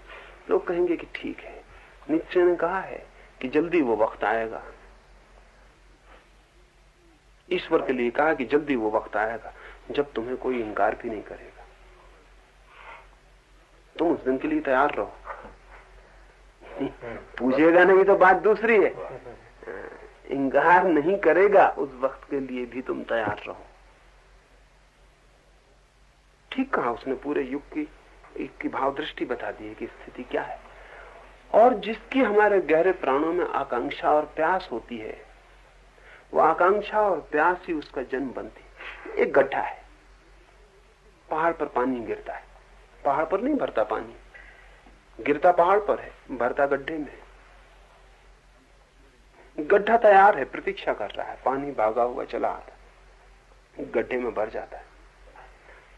लोग कहेंगे कि ठीक है, नीत्शे ने कहा है कि जल्दी वो वक्त आएगा। ईश्वर के लिए कहा कि जल्दी वो वक्त आएगा जब तुम्हें कोई इनकार भी नहीं करेगा। तुम उस दिन के लिए तैयार रहो। पूछेगा नहीं तो बात दूसरी है, इनकार नहीं करेगा उस वक्त के लिए भी तुम तैयार रहो। ठीक कहा उसने, पूरे युग की भाव दृष्टि बता दी है कि स्थिति क्या है। और जिसकी हमारे गहरे प्राणों में आकांक्षा और प्यास होती है, वो आकांक्षा और प्यास ही उसका जन्म बनती है। एक गड्ढा है, पहाड़ पर पानी गिरता है, पहाड़ पर नहीं भरता पानी, गिरता पहाड़ पर है, भरता गड्ढे में। गड्ढा तैयार है, प्रतीक्षा कर रहा है, पानी भागा हुआ चला आता, गड्ढे में भर जाता है।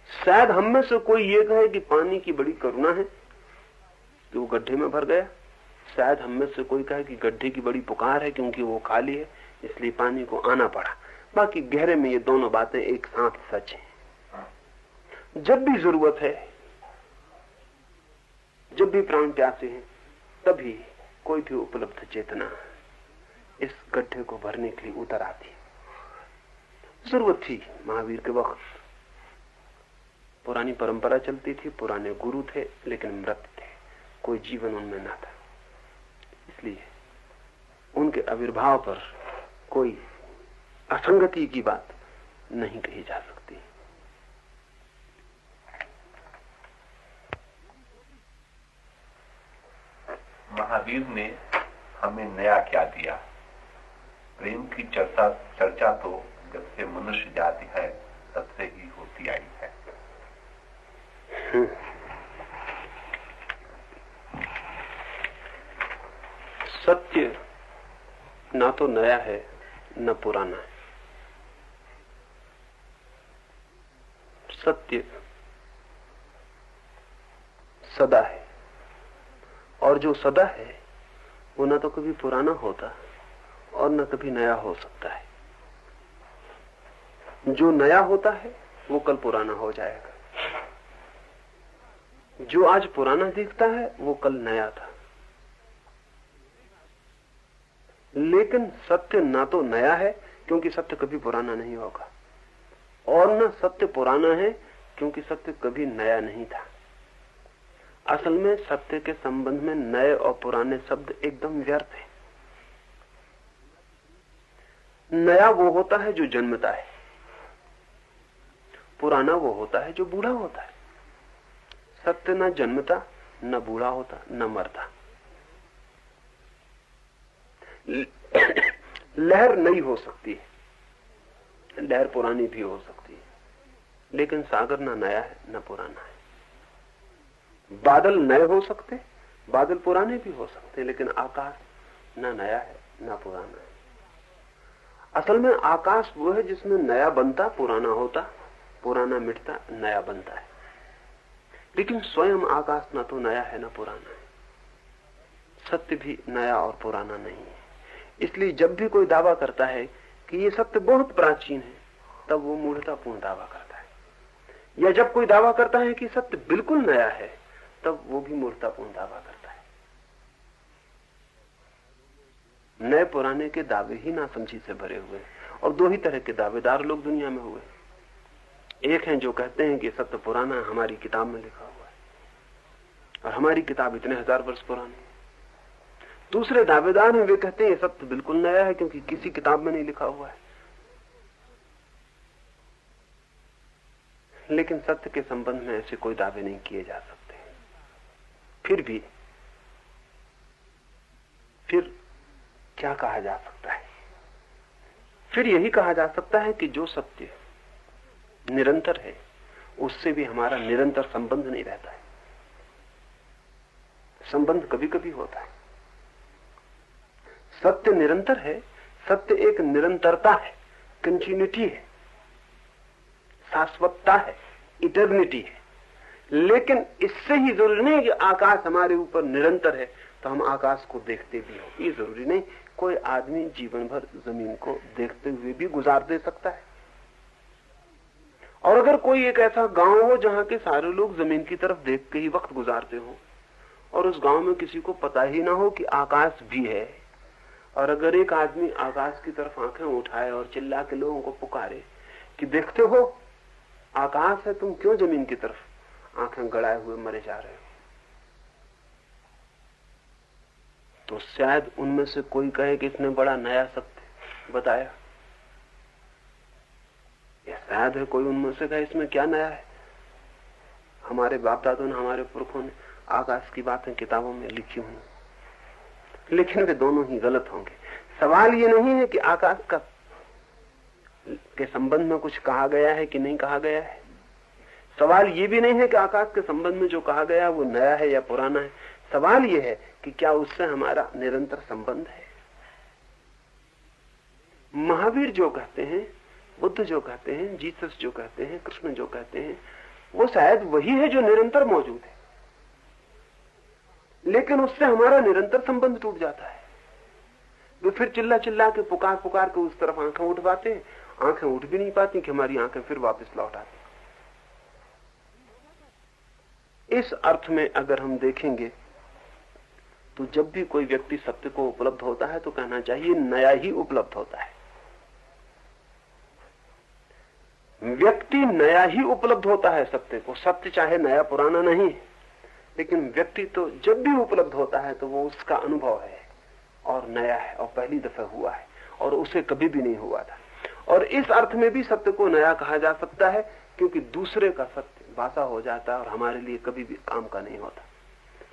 शायद हम में से कोई ये कहे कि पानी की बड़ी करुणा है कि वो गड्ढे में भर गया। शायद हम में से कोई कहे कि गड्ढे की बड़ी पुकार है क्योंकि वो खाली है, इसलिए पानी को आना पड़ा। बाकी गहरे में ये दोनों बातें एक साथ सच हैं। जब भी जरूरत है, जब भी प्राण प्यासे हैं, तभी कोई भी उपलब्ध चेतना इस गड्ढे को भरने के लिए उतर आती है। जरूरत थी महावीर के वक्त, पुरानी परंपरा चलती थी, पुराने गुरु थे, लेकिन मृत थे, कोई जीवन उनमें ना था। इसलिए उनके आविर्भाव पर कोई असंगति की बात नहीं कही जा सकती। महावीर ने हमें नया क्या दिया? प्रेम की चर्चा तो जब से मनुष्य जाति है तब से ही होती आई है। सत्य ना तो नया है न पुराना है। सत्य सदा है, और जो सदा है वो न तो कभी पुराना होता और न कभी नया हो सकता है। जो नया होता है वो कल पुराना हो जाएगा, जो आज पुराना दिखता है वो कल नया था। लेकिन सत्य ना तो नया है क्योंकि सत्य कभी पुराना नहीं होगा, और न सत्य पुराना है क्योंकि सत्य कभी नया नहीं था। असल में सत्य के संबंध में नए और पुराने शब्द एकदम व्यर्थ हैं। नया वो होता है जो जन्मता है, पुराना वो होता है जो बूढ़ा होता है। सत्य न जन्मता, न बूढ़ा होता, न मरता। लहर नई हो सकती है, लहर पुरानी भी हो सकती है, लेकिन सागर ना नया है न पुराना है। बादल नए हो सकते, बादल पुराने भी हो सकते, लेकिन आकाश ना नया है ना पुराना है। असल में आकाश वो है जिसमें नया बनता पुराना होता, पुराना मिटता नया बनता है। लेकिन स्वयं आकाश ना तो नया है ना पुराना है। सत्य भी नया और पुराना नहीं है। इसलिए जब भी कोई दावा करता है कि ये सत्य बहुत प्राचीन है, तब वो मूढ़तापूर्ण दावा करता है। या जब कोई दावा करता है कि सत्य बिल्कुल नया है, तब वो भी मूर्खतापूर्ण दावा करता है। नए पुराने के दावे ही नासमझी से भरे हुए हैं, और दो ही तरह के दावेदार लोग दुनिया में हुए। एक हैं जो कहते हैं कि सत्य पुराना हमारी किताब में लिखा हुआ है, और हमारी किताब इतने हजार वर्ष पुरानी है। दूसरे दावेदार हैं, वे कहते हैं सत्य बिल्कुल नया है क्योंकि किसी किताब में नहीं लिखा हुआ है। लेकिन सत्य के संबंध में ऐसे कोई दावे नहीं किए जा सकते। फिर क्या कहा जा सकता है? फिर यही कहा जा सकता है कि जो सत्य निरंतर है, उससे भी हमारा निरंतर संबंध नहीं रहता है। संबंध कभी कभी होता है। सत्य निरंतर है, सत्य एक निरंतरता है, कंटिन्यूटी है, शाश्वतता है, इटर्निटी है। लेकिन इससे ही जरूरी नहीं कि आकाश हमारे ऊपर निरंतर है तो हम आकाश को देखते भी हो, ये जरूरी नहीं। कोई आदमी जीवन भर जमीन को देखते हुए भी गुजार दे सकता है। और अगर कोई एक ऐसा गांव हो जहां के सारे लोग जमीन की तरफ देख के ही वक्त गुजारते हो, और उस गांव में किसी को पता ही ना हो कि आकाश भी है, और अगर एक आदमी आकाश की तरफ आंखें उठाए और चिल्ला के लोगों को पुकारे कि देखते हो आकाश है, तुम क्यों जमीन की तरफ आंखें गड़ाए हुए मरे जा रहे हो, तो शायद उनमें से कोई कहे कि इसने बड़ा नया सत्य बताया। या शायद है कोई उनमें से कहे इसमें क्या नया है, हमारे बाप दादों ने, हमारे पुरखों ने आकाश की बातें किताबों में लिखी हुई। लेकिन वे दोनों ही गलत होंगे। सवाल ये नहीं है कि आकाश का के संबंध में कुछ कहा गया है कि नहीं कहा गया है। सवाल ये भी नहीं है कि आकाश के संबंध में जो कहा गया वो नया है या पुराना है। सवाल ये है कि क्या उससे हमारा निरंतर संबंध है। महावीर जो कहते हैं, बुद्ध जो कहते हैं, जीसस जो कहते हैं, कृष्ण जो कहते हैं, वो शायद वही है जो निरंतर मौजूद है, लेकिन उससे हमारा निरंतर संबंध टूट जाता है। वे फिर चिल्ला चिल्ला के पुकार पुकार के उस तरफ आंखें उठवाते हैं, आंखें उठ भी नहीं पाती कि हमारी आंखें फिर वापस लौट आती। इस अर्थ में अगर हम देखेंगे तो जब भी कोई व्यक्ति सत्य को उपलब्ध होता है तो कहना चाहिए नया ही उपलब्ध होता है। व्यक्ति नया ही उपलब्ध होता है सत्य को। सत्य चाहे नया पुराना नहीं, लेकिन व्यक्ति तो जब भी उपलब्ध होता है तो वो उसका अनुभव है और नया है और पहली दफा हुआ है और उसे कभी भी नहीं हुआ था। और इस अर्थ में भी सत्य को नया कहा जा सकता है क्योंकि दूसरे का सत्य बासा हो जाता है और हमारे लिए कभी भी काम का नहीं होता।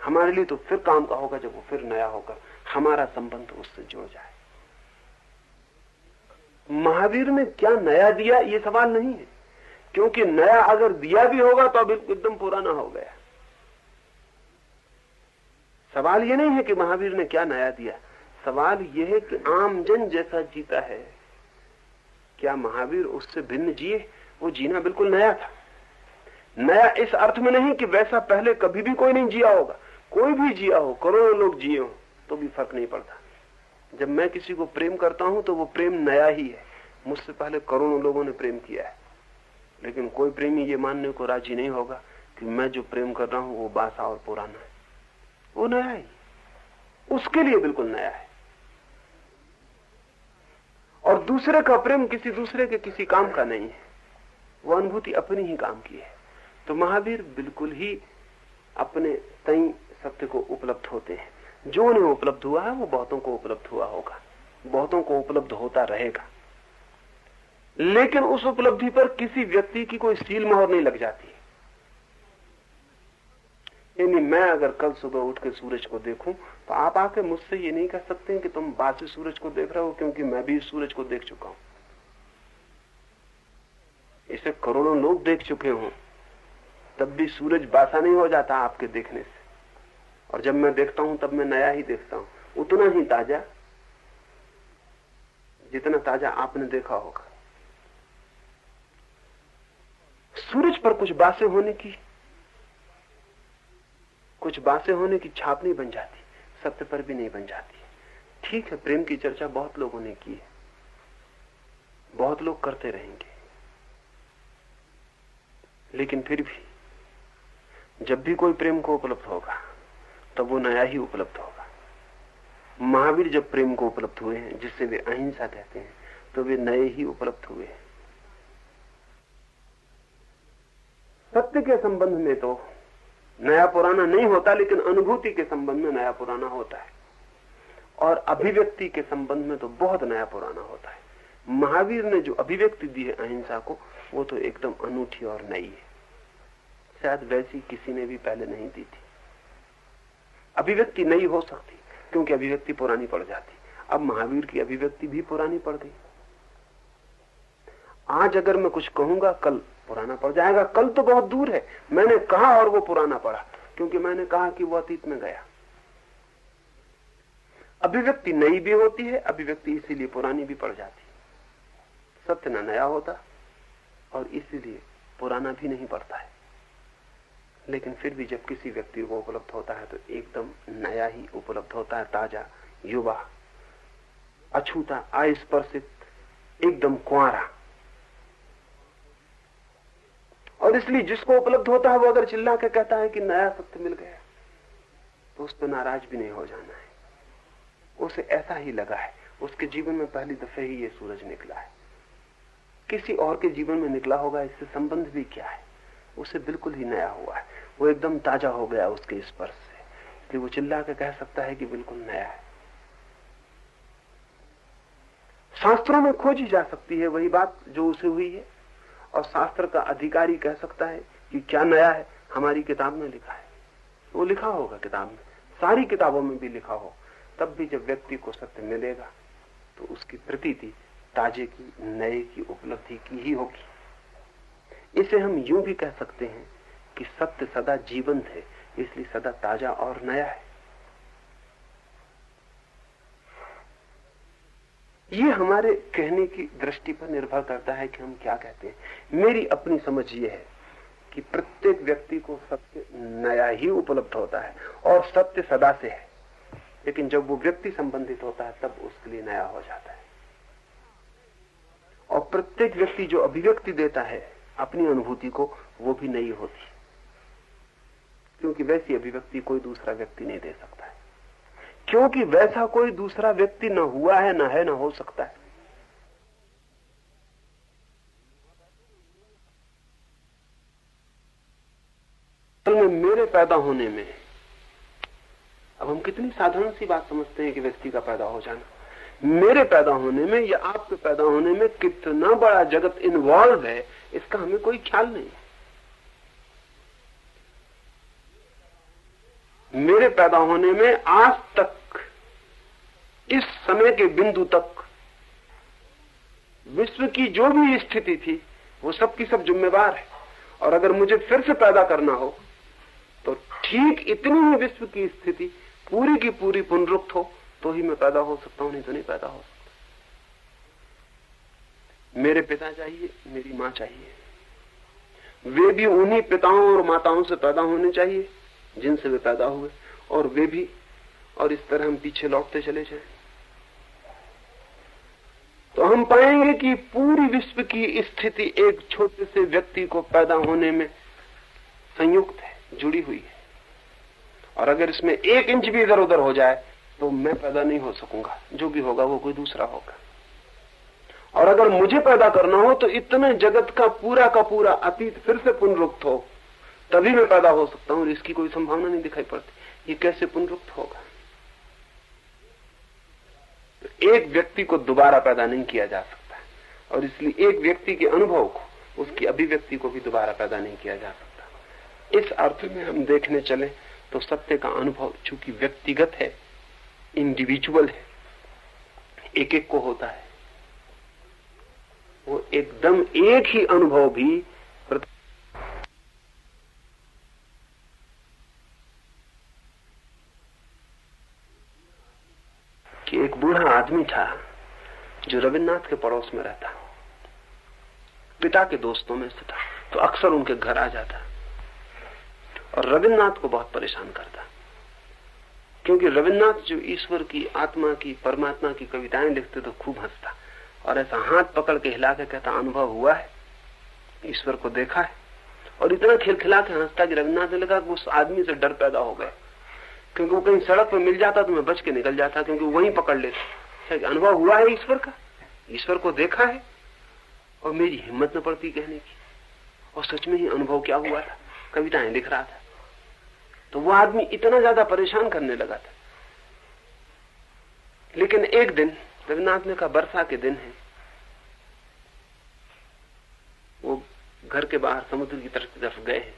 हमारे लिए तो फिर काम का होगा जब वो फिर नया होगा, हमारा संबंध उससे जुड़ जाए। महावीर ने क्या नया दिया ये सवाल नहीं है, क्योंकि नया अगर दिया भी होगा तो अब एकदम पुराना हो गया। सवाल ये नहीं है कि महावीर ने क्या नया दिया, सवाल ये है कि आम जन जैसा जीता है, क्या महावीर उससे भिन्न जिए? वो जीना बिल्कुल नया था। नया इस अर्थ में नहीं कि वैसा पहले कभी भी कोई नहीं जिया होगा। कोई भी जिया हो, करोड़ों लोग जिए हो, तो भी फर्क नहीं पड़ता। जब मैं किसी को प्रेम करता हूं तो वो प्रेम नया ही है। मुझसे पहले करोड़ों लोगों ने प्रेम किया है, लेकिन कोई प्रेमी ये मानने को राजी नहीं होगा कि मैं जो प्रेम कर रहा हूं वो बासा और पुराना है, वो नया है, उसके लिए बिल्कुल नया है। और दूसरे का प्रेम किसी दूसरे के किसी काम का नहीं है, वो अनुभूति अपनी ही काम की है। तो महावीर बिल्कुल ही अपने तई सत्य को उपलब्ध होते हैं। जो उन्हें उपलब्ध हुआ है वो बहुतों को उपलब्ध हुआ होगा, बहुतों को उपलब्ध होता रहेगा। लेकिन उस उपलब्धि पर किसी व्यक्ति की कोई सील मोहर नहीं लग जाती। यानी मैं अगर कल सुबह उठ के सूरज को देखूं तो आप आके मुझसे ये नहीं कह सकते कि तुम बासी सूरज को देख रहे हो, क्योंकि मैं भी सूरज को देख चुका हूं। इसे करोड़ों लोग देख चुके हों, तब भी सूरज बासा नहीं हो जाता आपके देखने से। और जब मैं देखता हूं तब मैं नया ही देखता हूं, उतना ही ताजा जितना ताजा आपने देखा होगा। सूरज पर कुछ बासे होने की छाप नहीं बन जाती, सत्य पर भी नहीं बन जाती। ठीक है, प्रेम की चर्चा बहुत लोगों ने की है, बहुत लोग करते रहेंगे, लेकिन फिर भी जब भी कोई प्रेम को उपलब्ध होगा तब वो नया ही उपलब्ध होगा। महावीर जब प्रेम को उपलब्ध हुए हैं, जिससे वे अहिंसा कहते हैं, तो वे नए ही उपलब्ध हुए हैं। सत्य के संबंध में तो नया पुराना नहीं होता, लेकिन अनुभूति के संबंध में नया पुराना होता है, और अभिव्यक्ति के संबंध में तो बहुत नया पुराना होता है। महावीर ने जो अभिव्यक्ति दी है अहिंसा को, वो तो एकदम अनूठी और नई है, शायद वैसी किसी ने भी पहले नहीं दी थी। अभिव्यक्ति नई हो सकती क्योंकि अभिव्यक्ति पुरानी पड़ जाती। अब महावीर की अभिव्यक्ति भी पुरानी पड़ गई। आज अगर मैं कुछ कहूंगा कल पुराना पड़ जाएगा। कल तो बहुत दूर है, मैंने कहा और वो पुराना पड़ा, क्योंकि मैंने कहा कि वो अतीत में गया। अभिव्यक्ति नई भी होती है, अभिव्यक्ति इसीलिए पुरानी भी पड़ जाती। सत्य न नया होता और इसीलिए पुराना भी नहीं पड़ता है। लेकिन फिर भी जब किसी व्यक्ति को उपलब्ध होता है तो एकदम नया ही उपलब्ध होता है, ताजा, युवा, अछूता, अस्पर्शित, एकदम कुंवारा। और इसलिए जिसको उपलब्ध होता है वो अगर चिल्ला के कहता है कि नया सत्य मिल गया, तो उस पर नाराज भी नहीं हो जाना है। उसे ऐसा ही लगा है, उसके जीवन में पहली दफे ही ये सूरज निकला है। किसी और के जीवन में निकला होगा, इससे संबंध भी क्या है, उसे बिल्कुल ही नया हुआ है, वो एकदम ताजा हो गया उसके स्पर्श से, इसलिए वो चिल्ला के कह सकता है कि बिल्कुल नया है। शास्त्रों में खोजी जा सकती है वही बात जो उसे हुई है, और शास्त्र का अधिकारी कह सकता है कि क्या नया है, हमारी किताब में लिखा है। वो लिखा होगा किताब में, सारी किताबों में भी लिखा हो। तब भी जब व्यक्ति को सत्य मिलेगा तो उसकी प्रतीति ताजे की, नए की, उपलब्धि की ही होगी। इसे हम यूं भी कह सकते हैं कि सत्य सदा जीवंत है, इसलिए सदा ताजा और नया है। ये हमारे कहने की दृष्टि पर निर्भर करता है कि हम क्या कहते हैं। मेरी अपनी समझ ये है कि प्रत्येक व्यक्ति को सत्य नया ही उपलब्ध होता है, और सत्य सदा से है, लेकिन जब वो व्यक्ति संबंधित होता है तब उसके लिए नया हो जाता है। और प्रत्येक व्यक्ति जो अभिव्यक्ति देता है अपनी अनुभूति को, वो भी नई होती, क्योंकि वैसी अभिव्यक्ति कोई दूसरा व्यक्ति नहीं दे सकता है, क्योंकि वैसा कोई दूसरा व्यक्ति न हुआ है, न है, न हो सकता है। असल में मेरे पैदा होने में, अब हम कितनी साधारण सी बात समझते हैं कि व्यक्ति का पैदा हो जाना, मेरे पैदा होने में या आपके पैदा होने में कितना बड़ा जगत इन्वॉल्व है, इसका हमें कोई ख्याल नहीं। मेरे पैदा होने में आज तक, इस समय के बिंदु तक विश्व की जो भी स्थिति थी वो सब की सब जिम्मेवार है। और अगर मुझे फिर से पैदा करना हो तो ठीक इतनी ही विश्व की स्थिति पूरी की पूरी पुनरुक्त हो तो ही मैं पैदा हो सकता हूं, नहीं तो नहीं पैदा हो सकता। मेरे पिता चाहिए, मेरी मां चाहिए, वे भी उन्हीं पिताओं और माताओं से पैदा होने चाहिए जिनसे वे पैदा हुए, और वे भी, और इस तरह हम पीछे लौटते चले जाएं तो हम पाएंगे कि पूरी विश्व की स्थिति एक छोटे से व्यक्ति को पैदा होने में संयुक्त है, जुड़ी हुई है। और अगर इसमें 1 इंच भी इधर उधर हो जाए तो मैं पैदा नहीं हो सकूंगा, जो भी होगा वो कोई दूसरा होगा। और अगर मुझे पैदा करना हो तो इतने जगत का पूरा अतीत फिर से पुनरुक्त हो, तभी मैं पैदा हो सकता हूं। इसकी कोई संभावना नहीं दिखाई पड़ती। ये कैसे पुनरुक्त होगा? तो एक व्यक्ति को दोबारा पैदा नहीं किया जा सकता, और इसलिए एक व्यक्ति के अनुभव को, उसकी अभिव्यक्ति को भी दोबारा पैदा नहीं किया जा सकता। इस अर्थ में हम देखने चले तो सत्य का अनुभव चूंकि व्यक्तिगत है, इंडिविजुअल है, एक एक को होता है, वो एकदम एक ही अनुभव भी कि एक बूढ़ा आदमी था जो रविन्द्रनाथ के पड़ोस में रहता, पिता के दोस्तों में से था, तो अक्सर उनके घर आ जाता और रविन्द्रनाथ को बहुत परेशान करता, क्योंकि रविन्द्रनाथ जो ईश्वर की, आत्मा की, परमात्मा की कविताएं लिखते तो खूब हंसता और ऐसा हाथ पकड़ के हिला के कहता, अनुभव हुआ है, ईश्वर को देखा है। और इतना खिलखिला के हंसता कि रविन्द्रनाथ ने लगा कि उस आदमी से डर पैदा हो गया, क्योंकि वो कहीं सड़क पर मिल जाता तो मैं बच के निकल जाता, क्योंकि वहीं पकड़ लेता। अनुभव हुआ है ईश्वर का, ईश्वर को देखा है, और मेरी हिम्मत न पड़ती कहने की। और सच में ही अनुभव क्या हुआ था, कविताएं लिख रहा था। तो वो आदमी इतना ज्यादा परेशान करने लगा था। लेकिन एक दिन रविन्द्रनाथ ने कहा, बरसा के दिन है, वो घर के बाहर समुद्र की तरफ गए हैं,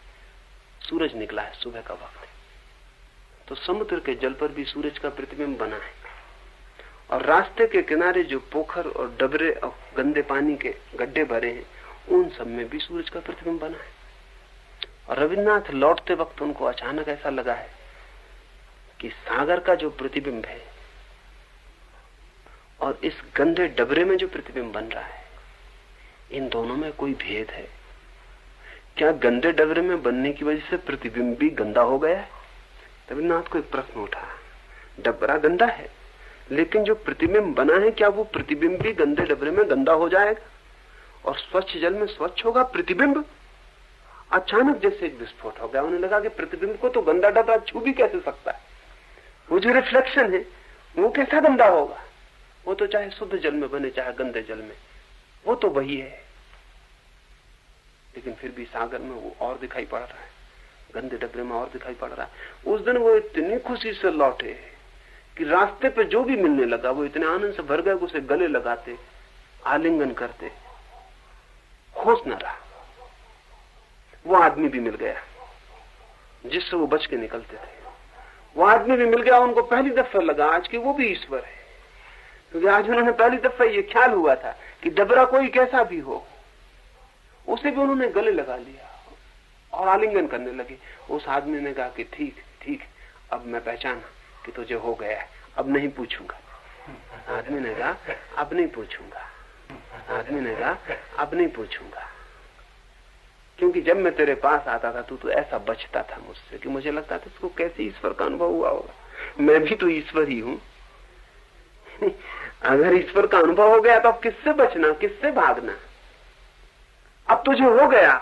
सूरज निकला है, सुबह का वक्त है, तो समुद्र के जल पर भी सूरज का प्रतिबिंब बना है, और रास्ते के किनारे जो पोखर और डबरे और गंदे पानी के गड्ढे भरे हैं, उन सब में भी सूरज का प्रतिबिंब बना है। और रविन्द्रनाथ लौटते वक्त उनको अचानक ऐसा लगा है कि सागर का जो प्रतिबिंब है और इस गंदे डबरे में जो प्रतिबिंब बन रहा है, इन दोनों में कोई भेद है क्या? गंदे डबरे में बनने की वजह से प्रतिबिंब भी गंदा हो गया है? रविन्द्रनाथ को एक प्रश्न उठा। डबरा गंदा है, लेकिन जो प्रतिबिंब बना है, क्या वो प्रतिबिंब भी गंदे डबरे में गंदा हो जाएगा और स्वच्छ जल में स्वच्छ होगा प्रतिबिंब? अचानक जैसे एक विस्फोट हो गया। उन्हें लगा कि प्रतिबिंब को तो गंदा डबरा छू भी कैसे सकता है? वो जो रिफ्लेक्शन है वो कैसा गंदा होगा? वो तो चाहे शुद्ध जल में बने चाहे गंदे जल में, वो तो वही है। लेकिन फिर भी सागर में वो और दिखाई पड़ रहा है, गंदे डबरे में और दिखाई पड़ रहा है। उस दिन वो इतनी खुशी से लौटे कि रास्ते पे जो भी मिलने लगा वो इतने आनंद से भर गए, उसे गले लगाते, आलिंगन करते, होश न रहा। वो आदमी भी मिल गया जिससे वो बच के निकलते थे। वो आदमी भी मिल गया, उनको पहली दफा लगा आज कि वो भी ईश्वर है, क्योंकि आज उन्होंने पहली दफा ये ख्याल हुआ था कि डबरा कोई कैसा भी हो, उसे भी उन्होंने गले लगा लिया और आलिंगन करने लगे। उस आदमी ने कहा कि ठीक ठीक, अब मैं पहचाना कि तुझे हो गया है, अब नहीं पूछूंगा। आदमी ने कहा अब नहीं पूछूंगा। आदमी ने कहा अब नहीं पूछूंगा, क्योंकि जब मैं तेरे पास आता था तू तो ऐसा बचता था मुझसे कि मुझे लगता था इसको कैसे ईश्वर का अनुभव हुआ होगा। मैं भी तो ईश्वर ही हूं। अगर ईश्वर का अनुभव हो गया तो अब किससे बचना, किससे भागना? अब तुझे हो गया,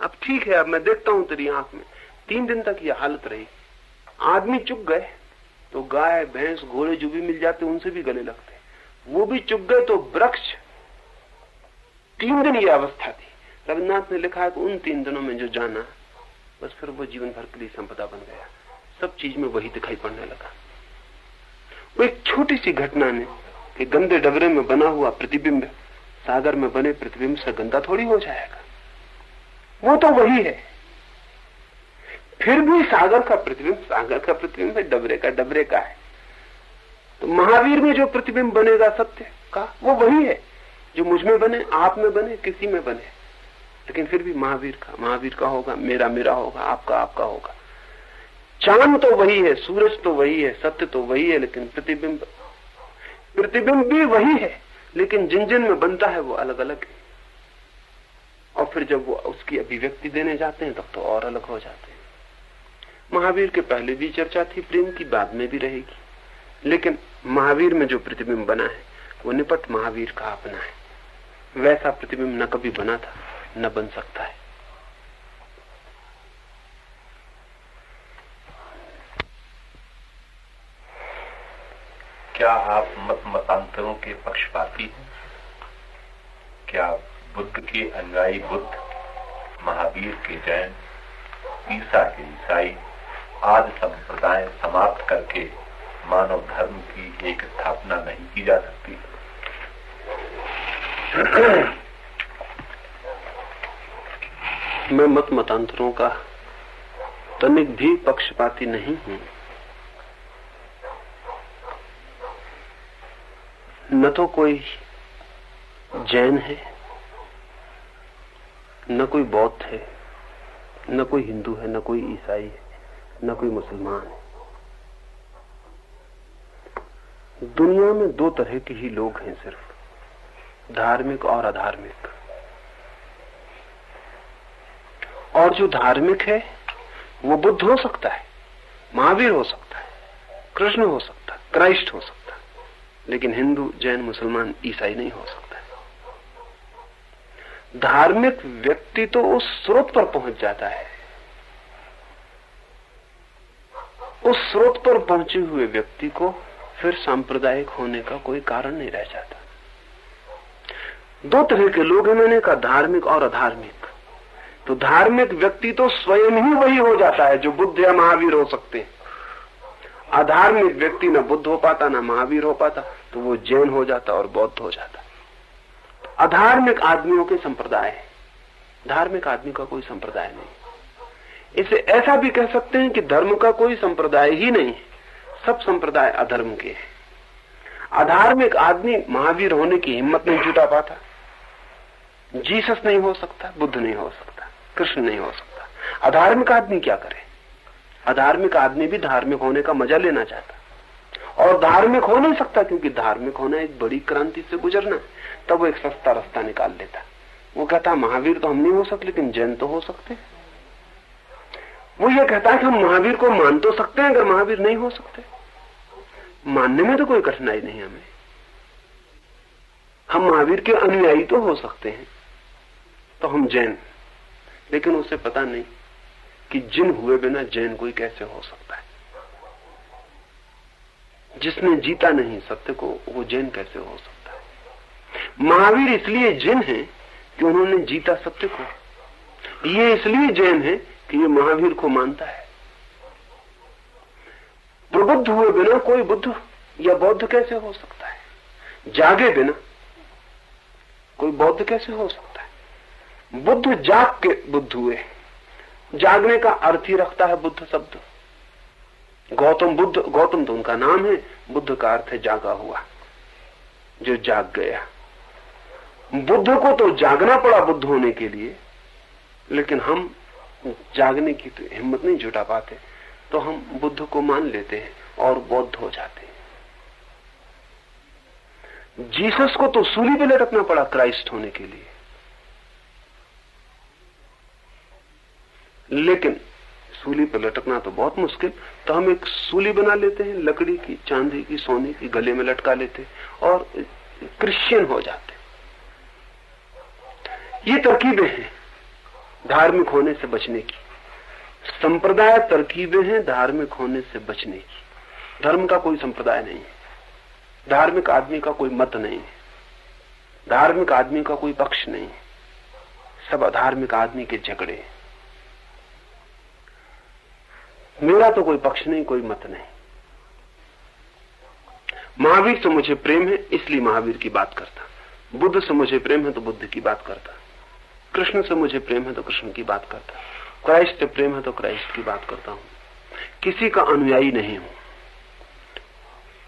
अब ठीक है, अब मैं देखता हूं तेरी आंख में। 3 दिन तक ये हालत रही। आदमी चुप गए तो गाय भैंस घोड़े जो भी मिल जाते उनसे भी गले लगते, वो भी चुप गए तो वृक्ष। 3 दिन ये अवस्था थी। रविन्द्रनाथ ने लिखा है कि उन 3 दिनों में जो जाना, बस फिर वो जीवन भर के लिए संपदा बन गया। सब चीज में वही दिखाई पड़ने लगा। वो एक छोटी सी घटना ने कि गंदे डबरे में बना हुआ प्रतिबिंब सागर में बने प्रतिबिंब से गंदा थोड़ी हो जाएगा, वो तो वही है। फिर भी सागर का प्रतिबिंब है, डबरे का डबरे का है। तो महावीर में जो प्रतिबिंब बनेगा सत्य का, वो वही है जो मुझ में बने, आप में बने, किसी में बने। लेकिन फिर भी महावीर का होगा, मेरा होगा, आपका होगा। चांद तो वही है, सूरज तो वही है, सत्य तो वही है, लेकिन प्रतिबिंब भी वही है, लेकिन जिन जिन में बनता है वो अलग अलग है। और फिर जब वो उसकी अभिव्यक्ति देने जाते हैं तब तो और अलग हो जाते हैं। महावीर के पहले भी चर्चा थी प्रेम की, बाद में भी रहेगी। लेकिन महावीर में जो प्रतिबिंब बना है वो निपट महावीर का अपना है। वैसा प्रतिबिंब न कभी बना था, न बन सकता है। क्या आप मतांतरों के पक्षपाती हैं? क्या बुद्ध के अनुयायी बुद्ध, महावीर के जैन, ईसा के ईसाई आदि संप्रदाय समाप्त करके मानव धर्म की एक स्थापना नहीं की जा सकती? मैं मतांतरों का तनिक भी पक्षपाती नहीं हूं। न तो कोई जैन है, न कोई बौद्ध है, न कोई हिंदू है, न कोई ईसाई है, न कोई मुसलमान है। दुनिया में दो तरह के ही लोग हैं सिर्फ, धार्मिक और अधार्मिक। और जो धार्मिक है वो बुद्ध हो सकता है, महावीर हो सकता है, कृष्ण हो सकता है, क्राइस्ट हो सकता है, लेकिन हिंदू, जैन, मुसलमान, ईसाई नहीं हो सकता है। धार्मिक व्यक्ति तो उस स्रोत पर पहुंच जाता है, उस स्रोत पर पहुंचे हुए व्यक्ति को फिर सांप्रदायिक होने का कोई कारण नहीं रह जाता। दो तरह के लोग हैं, मैंने कहा धार्मिक और अधार्मिक। तो धार्मिक व्यक्ति तो स्वयं ही वही हो जाता है जो बुद्ध या महावीर हो सकते हैं। अधार्मिक व्यक्ति न बुद्ध हो पाता, न महावीर हो पाता, तो वो जैन हो जाता और बौद्ध हो जाता। अधार्मिक आदमियों के संप्रदाय है, धार्मिक आदमी का कोई संप्रदाय नहीं। इसे ऐसा भी कह सकते हैं कि धर्म का कोई संप्रदाय ही नहीं है, सब संप्रदाय अधर्म के हैं। अधार्मिक आदमी महावीर होने की हिम्मत नहीं जुटा पाता, जीसस नहीं हो सकता, बुद्ध नहीं हो सकता, कृष्ण नहीं हो सकता। अधार्मिक आदमी क्या करे? अधार्मिक आदमी भी धार्मिक होने का मजा लेना चाहता और धार्मिक हो नहीं सकता, क्योंकि धार्मिक होना एक बड़ी क्रांति से गुजरना है। तब वो एक सस्ता रास्ता निकाल लेता। वो कहता महावीर तो हम नहीं हो सकते, लेकिन जैन तो हो सकते। वो ये कहता है कि हम महावीर को मान तो सकते हैं अगर महावीर नहीं हो सकते। मानने में तो कोई कठिनाई नहीं हमें, हम महावीर के अनुयायी तो हो सकते हैं, तो हम जैन। लेकिन उसे पता नहीं कि जिन हुए बिना जैन कोई कैसे हो सकता है। जिसने जीता नहीं सत्य को, वो जैन कैसे हो सकता है? महावीर इसलिए जैन है कि उन्होंने जीता सत्य को। ये इसलिए जैन है कि ये महावीर को मानता है। प्रबुद्ध हुए बिना कोई बुद्ध या बौद्ध कैसे हो सकता है? जागे बिना कोई बौद्ध कैसे हो सकता है? बुद्ध जाग के बुद्ध हुए। जागने का अर्थ ही रखता है बुद्ध शब्द। गौतम बुद्ध, गौतम तो उनका नाम है, बुद्ध का अर्थ है जागा हुआ, जो जाग गया। बुद्ध को तो जागना पड़ा बुद्ध होने के लिए, लेकिन हम जागने की तो हिम्मत नहीं जुटा पाते, तो हम बुद्ध को मान लेते हैं और बौद्ध हो जाते हैं। जीसस को तो सूली पे लटकना पड़ा क्राइस्ट होने के लिए, लेकिन सूली पे लटकना तो बहुत मुश्किल, तो हम एक सूली बना लेते हैं, लकड़ी की, चांदी की, सोने की, गले में लटका लेते और क्रिश्चियन हो जाते। ये तरकीबें हैं धार्मिक होने से बचने की। संप्रदाय तरकीबें हैं धार्मिक होने से बचने की। धर्म का कोई संप्रदाय नहीं है, धार्मिक आदमी का कोई मत नहीं है, धार्मिक आदमी का कोई पक्ष नहीं है, सब अधार्मिक आदमी के झगड़े हैं। मेरा तो कोई पक्ष नहीं, कोई मत नहीं। महावीर से मुझे प्रेम है इसलिए महावीर की बात करता, बुद्ध से मुझे प्रेम है तो बुद्ध की बात करता, कृष्ण से मुझे प्रेम है तो कृष्ण की बात करता, क्राइस्ट से प्रेम है तो क्राइस्ट की बात करता हूं। किसी का अनुयायी नहीं हूं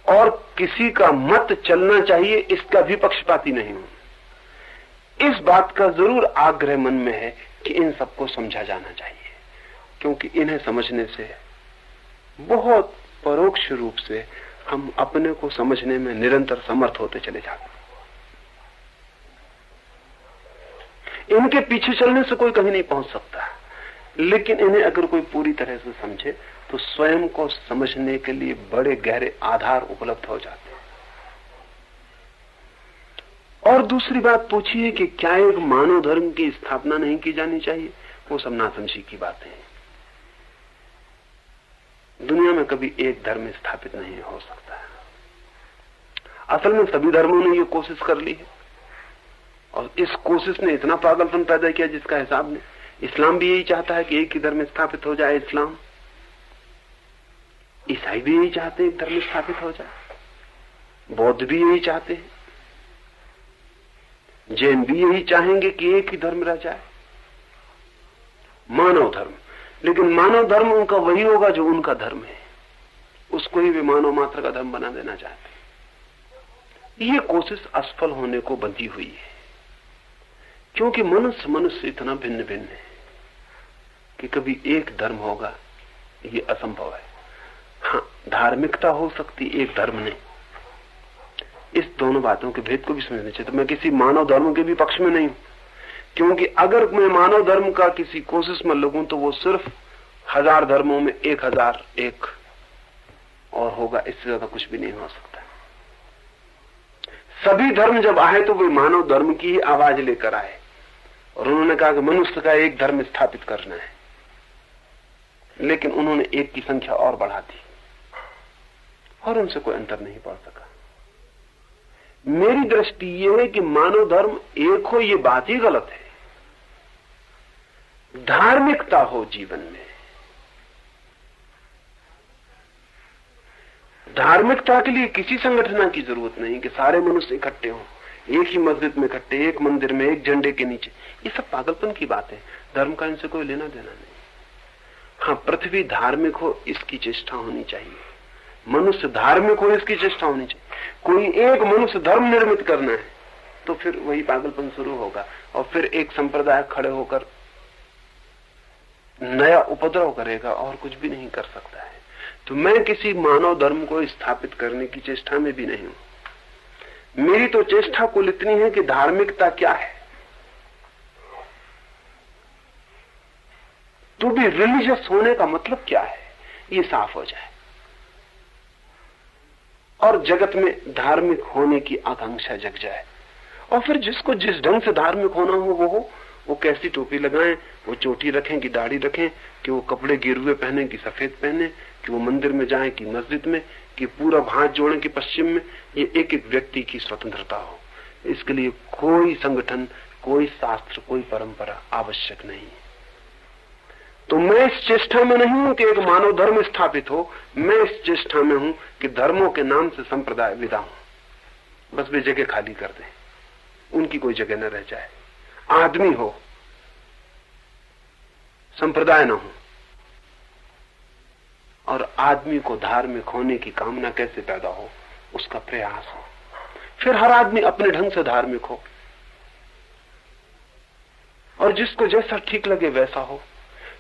और किसी का मत चलना चाहिए इसका भी पक्षपाती नहीं हूं। इस बात का जरूर आग्रह मन में है कि इन सबको समझा जाना चाहिए, क्योंकि इन्हें समझने से बहुत परोक्ष रूप से हम अपने को समझने में निरंतर समर्थ होते चले जाते। इनके पीछे चलने से कोई कहीं नहीं पहुंच सकता, लेकिन इन्हें अगर कोई पूरी तरह से समझे तो स्वयं को समझने के लिए बड़े गहरे आधार उपलब्ध हो जाते हैं। और दूसरी बात पूछिए कि क्या एक मानव धर्म की स्थापना नहीं की जानी चाहिए? वो सब नासमझी की बातें हैं। दुनिया में कभी एक धर्म स्थापित नहीं हो सकता, असल में सभी धर्मों ने ये कोशिश कर ली है, और इस कोशिश ने इतना पागलपन पैदा किया जिसका हिसाब नहीं। इस्लाम भी यही चाहता है कि एक ही धर्म स्थापित हो जाए, इस्लाम। ईसाई भी यही चाहते हैं धर्म स्थापित हो जाए, बौद्ध भी यही चाहते हैं, जैन भी यही चाहेंगे कि एक ही धर्म रह जाए, मानव धर्म। लेकिन मानव धर्म उनका वही होगा जो उनका धर्म है, उसको ही वे मानव मात्र का धर्म बना देना चाहते हैं। ये कोशिश असफल होने को बंधी हुई है, क्योंकि मनुष्य इतना भिन्न भिन्न है कि कभी एक धर्म होगा ये असंभव है। हाँ, धार्मिकता हो सकती एक धर्म नहीं। इस दोनों बातों के भेद को भी समझना चाहिए। तो मैं किसी मानव धर्म के भी पक्ष में नहीं हूं, क्योंकि अगर मैं मानव धर्म का किसी कोशिश में लगूं तो वो सिर्फ 1000 धर्मों में 1001 और होगा, इससे ज्यादा कुछ भी नहीं हो सकता। सभी धर्म जब आए तो वे मानव धर्म की ही आवाज लेकर आए, और उन्होंने कहा कि मनुष्य का एक धर्म स्थापित करना है, लेकिन उन्होंने एक की संख्या और बढ़ा दी और उनसे कोई अंतर नहीं पड़ सका। मेरी दृष्टि यह है कि मानव धर्म एक हो, ये बात ही गलत है। धार्मिकता हो जीवन में, धार्मिकता के लिए किसी संगठन की जरूरत नहीं कि सारे मनुष्य इकट्ठे हों, एक ही मस्जिद में इकट्ठे, एक मंदिर में, एक झंडे के नीचे। ये सब पागलपन की बात है, धर्म का इनसे कोई लेना देना नहीं। हाँ, पृथ्वी धार्मिक हो इसकी चेष्टा होनी चाहिए, मनुष्य धार्मिक हो इसकी चेष्टा होनी चाहिए। कोई एक मनुष्य धर्म निर्मित करना है तो फिर वही पागलपन शुरू होगा, और फिर एक संप्रदाय खड़े होकर नया उपद्रव करेगा और कुछ भी नहीं कर सकता है। तो मैं किसी मानव धर्म को स्थापित करने की चेष्टा में भी नहीं हूं। मेरी तो चेष्टा कुल इतनी है कि धार्मिकता क्या है, तो भी रिलीजियस होने का मतलब क्या है ये साफ हो जाए, और जगत में धार्मिक होने की आकांक्षा जग जाए। और फिर जिसको जिस ढंग से धार्मिक होना हो वो कैसी टोपी लगाएं, वो चोटी रखें कि दाढ़ी रखें, कि वो कपड़े गिरुए पहने कि सफेद पहने, कि वो मंदिर में जाएं कि मस्जिद में, कि पूरा हाथ जोड़ें कि पश्चिम में, ये एक एक व्यक्ति की स्वतंत्रता हो। इसके लिए कोई संगठन, कोई शास्त्र, कोई परंपरा आवश्यक नहीं है। तो मैं इस चेष्टा में नहीं हूं कि एक मानव धर्म स्थापित हो, मैं इस चेष्टा में हूं कि धर्मों के नाम से संप्रदाय विदा हो, बस वे जगह खाली कर दें, उनकी कोई जगह न रह जाए। आदमी हो, संप्रदाय न हो। और आदमी को धार्मिक होने की कामना कैसे पैदा हो, उसका प्रयास हो। फिर हर आदमी अपने ढंग से धार्मिक हो, और जिसको जैसा ठीक लगे वैसा हो।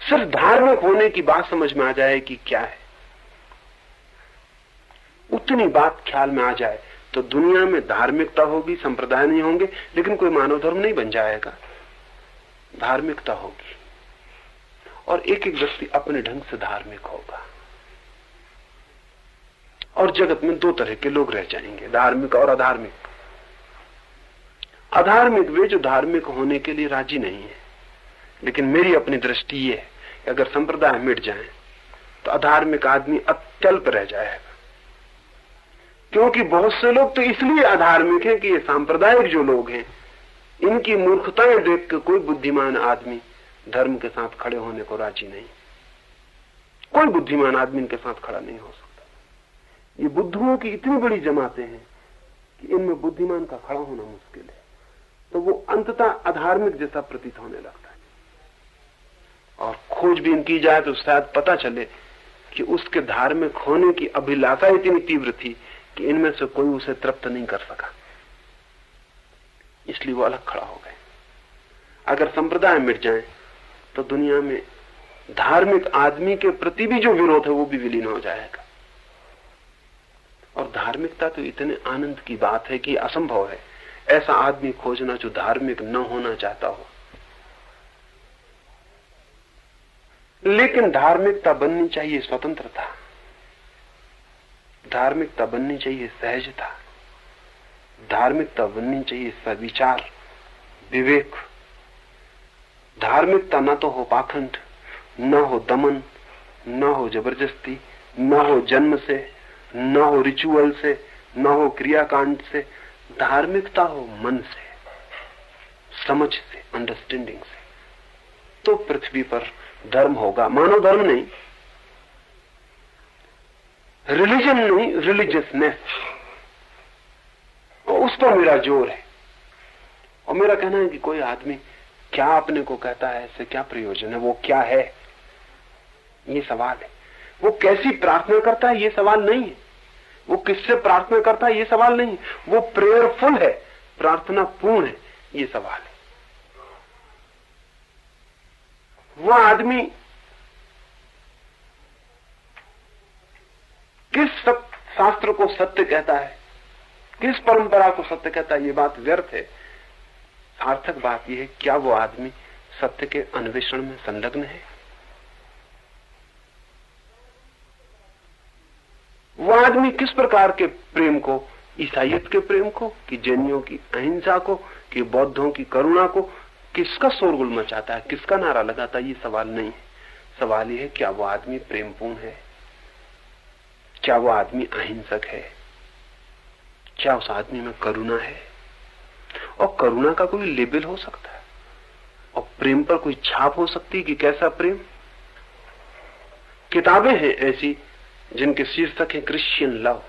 सिर्फ धार्मिक होने की बात समझ में आ जाए कि क्या है, उतनी बात ख्याल में आ जाए तो दुनिया में धार्मिकता होगी, संप्रदाय नहीं होंगे, लेकिन कोई मानव धर्म नहीं बन जाएगा। धार्मिकता होगी और एक एक व्यक्ति अपने ढंग से धार्मिक होगा, और जगत में 2 तरह के लोग रह जाएंगे, धार्मिक और अधार्मिक। अधार्मिक वे जो धार्मिक होने के लिए राजी नहीं है। लेकिन मेरी अपनी दृष्टि ये है कि अगर संप्रदाय मिट जाए तो अधार्मिक आदमी अत्यल्प रह जाएगा, क्योंकि बहुत से लोग तो इसलिए अधार्मिक हैं कि ये सांप्रदायिक जो लोग हैं, इनकी मूर्खताएं देख के कोई बुद्धिमान आदमी धर्म के साथ खड़े होने को राजी नहीं। कोई बुद्धिमान आदमी इनके साथ खड़ा नहीं हो सकता। ये बुद्धुओं की इतनी बड़ी जमातें हैं कि इनमें बुद्धिमान का खड़ा होना मुश्किल है, तो वो अंततः अधार्मिक जैसा प्रतीत होने लगता है। और खोजबीन की जाए तो शायद पता चले कि उसके धार्मिक होने की अभिलाषा इतनी तीव्र थी कि इनमें से कोई उसे तृप्त नहीं कर सका, इसलिए वो अलग खड़ा हो गए। अगर संप्रदाय मिट जाए तो दुनिया में धार्मिक आदमी के प्रति भी जो विरोध है वो भी विलीन हो जाएगा। और धार्मिकता तो इतने आनंद की बात है कि असंभव है ऐसा आदमी खोजना जो धार्मिक न होना चाहता हो। लेकिन धार्मिकता बननी चाहिए स्वतंत्रता, धार्मिकता बननी चाहिए सहजता, धार्मिकता बननी चाहिए सविचार, विवेक। धार्मिकता न तो हो पाखंड, न हो दमन, न हो जबरदस्ती, न हो जन्म से, न हो रिचुअल से, न हो क्रियाकांड से, धार्मिकता हो मन से, समझ से, अंडरस्टैंडिंग से, तो पृथ्वी पर धर्म होगा। मानव धर्म नहीं, रिलीजन नहीं, रिलीजियसनेस, उस पर मेरा जोर है। और मेरा कहना है कि कोई आदमी क्या अपने को कहता है, इससे क्या प्रयोजन है, वो क्या है, ये सवाल है। वो कैसी प्रार्थना करता है, ये सवाल नहीं है। वो किससे प्रार्थना करता है, ये सवाल नहीं है। वो प्रेयरफुल है, प्रार्थना पूर्ण है, ये सवाल है। वो आदमी किस शास्त्र को सत्य कहता है, किस परंपरा को सत्य कहता है, ये बात व्यर्थ है। सार्थक बात यह है, क्या वो आदमी सत्य के अन्वेषण में संलग्न है? वो आदमी किस प्रकार के प्रेम को, ईसाइयत के प्रेम को, कि जैनियों की अहिंसा को, कि बौद्धों की करुणा को, किसका शोरगुल मचाता है, किसका नारा लगाता है, ये सवाल नहीं है। सवाल यह है, क्या वो आदमी प्रेमपूर्ण है, क्या वो आदमी अहिंसक है, क्या उस आदमी में करुणा है? और करुणा का कोई लेबल हो सकता है, और प्रेम पर कोई छाप हो सकती है कि कैसा प्रेम? किताबें हैं ऐसी जिनके शीर्षक है क्रिश्चियन लव,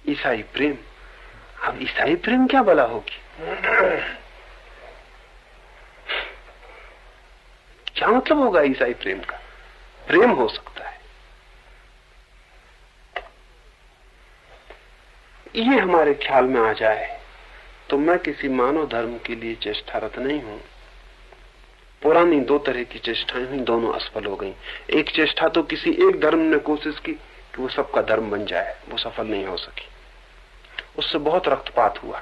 ईसाई प्रेम। अब ईसाई प्रेम क्या भला होगी? क्या मतलब होगा ईसाई प्रेम का? प्रेम हो सकता है। ये हमारे ख्याल में आ जाए तो मैं किसी मानव धर्म के लिए चेष्टारत नहीं हूं। पुरानी दो तरह की चेष्टाएं हुई, दोनों असफल हो गई। एक चेष्टा तो किसी एक धर्म ने कोशिश की कि वो सबका धर्म बन जाए, वो सफल नहीं हो सकी। उससे बहुत रक्तपात हुआ,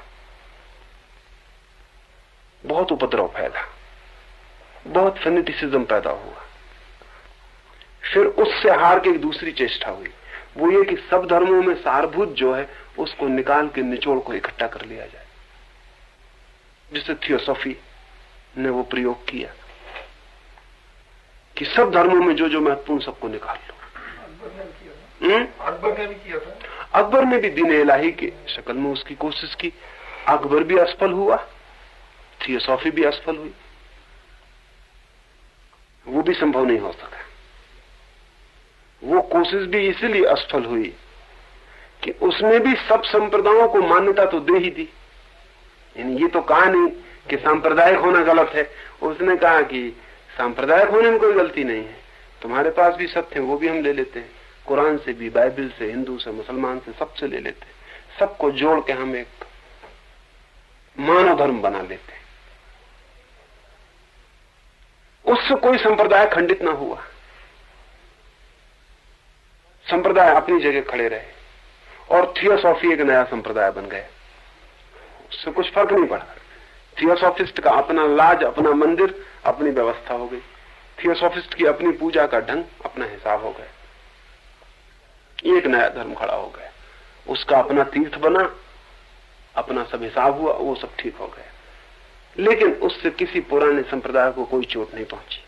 बहुत उपद्रव फैला, बहुत फेनेटिसिज्म पैदा हुआ। फिर उससे हार के एक दूसरी चेष्टा हुई, वो ये कि सब धर्मों में सारभूत जो है उसको निकाल के निचोड़ को इकट्ठा कर लिया जाए, जिसे थियोसॉफी ने वो प्रयोग किया कि सब धर्मों में जो जो महत्वपूर्ण सबको निकाल लो। अकबर ने भी किया था। अकबर ने भी दीन इलाही की शक्ल में उसकी कोशिश की। अकबर भी असफल हुआ, थियोसॉफी भी असफल हुई, वो भी संभव नहीं हो सका। वो कोशिश भी इसलिए असफल हुई कि उसने भी सब संप्रदायों को मान्यता तो दे ही दी। यानी ये तो कहा नहीं कि सांप्रदायिक होना गलत है, उसने कहा कि सांप्रदायिक होने में कोई गलती नहीं है, तुम्हारे पास भी सत्य है, वो भी हम ले लेते हैं, कुरान से भी, बाइबल से, हिंदू से, मुसलमान से, सबसे ले लेते हैं, सबको जोड़ के हम एक मानव धर्म बना लेते हैं। उससे कोई संप्रदाय खंडित ना हुआ, संप्रदाय अपनी जगह खड़े रहे और थियोसॉफी एक नया संप्रदाय बन गया। उससे कुछ फर्क नहीं पड़ा। थियोसॉफिस्ट का अपना लाज, अपना मंदिर, अपनी व्यवस्था हो गई। थियोसॉफिस्ट की अपनी पूजा का ढंग, अपना हिसाब हो गया। एक नया धर्म खड़ा हो गया, उसका अपना तीर्थ बना, अपना सब हिसाब हुआ, वो सब ठीक हो गया। लेकिन उससे किसी पुराने संप्रदाय को कोई चोट नहीं पहुंची।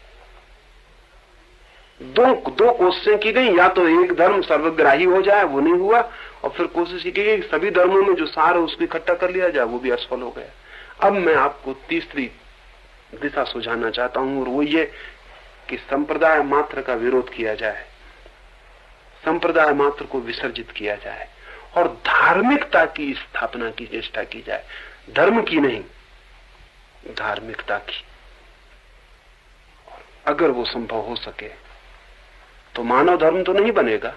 दो कोशिशें की गई, या तो एक धर्म सर्वग्राही हो जाए, वो नहीं हुआ, और फिर कोशिश की गई सभी धर्मों में जो सार है उसको इकट्ठा कर लिया जाए, वो भी असफल हो गया। अब मैं आपको तीसरी दिशा सुझाना चाहता हूं, और वो ये कि संप्रदाय मात्र का विरोध किया जाए, संप्रदाय मात्र को विसर्जित किया जाए और धार्मिकता की स्थापना की चेष्टा की जाए। धर्म की नहीं, धार्मिकता की। अगर वो संभव हो सके तो मानव धर्म तो नहीं बनेगा,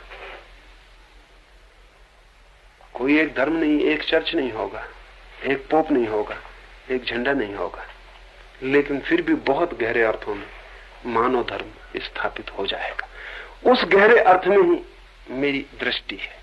कोई एक धर्म नहीं, एक चर्च नहीं होगा, एक पोप नहीं होगा, एक झंडा नहीं होगा, लेकिन फिर भी बहुत गहरे अर्थों में मानव धर्म स्थापित हो जाएगा। उस गहरे अर्थ में ही मेरी दृष्टि है।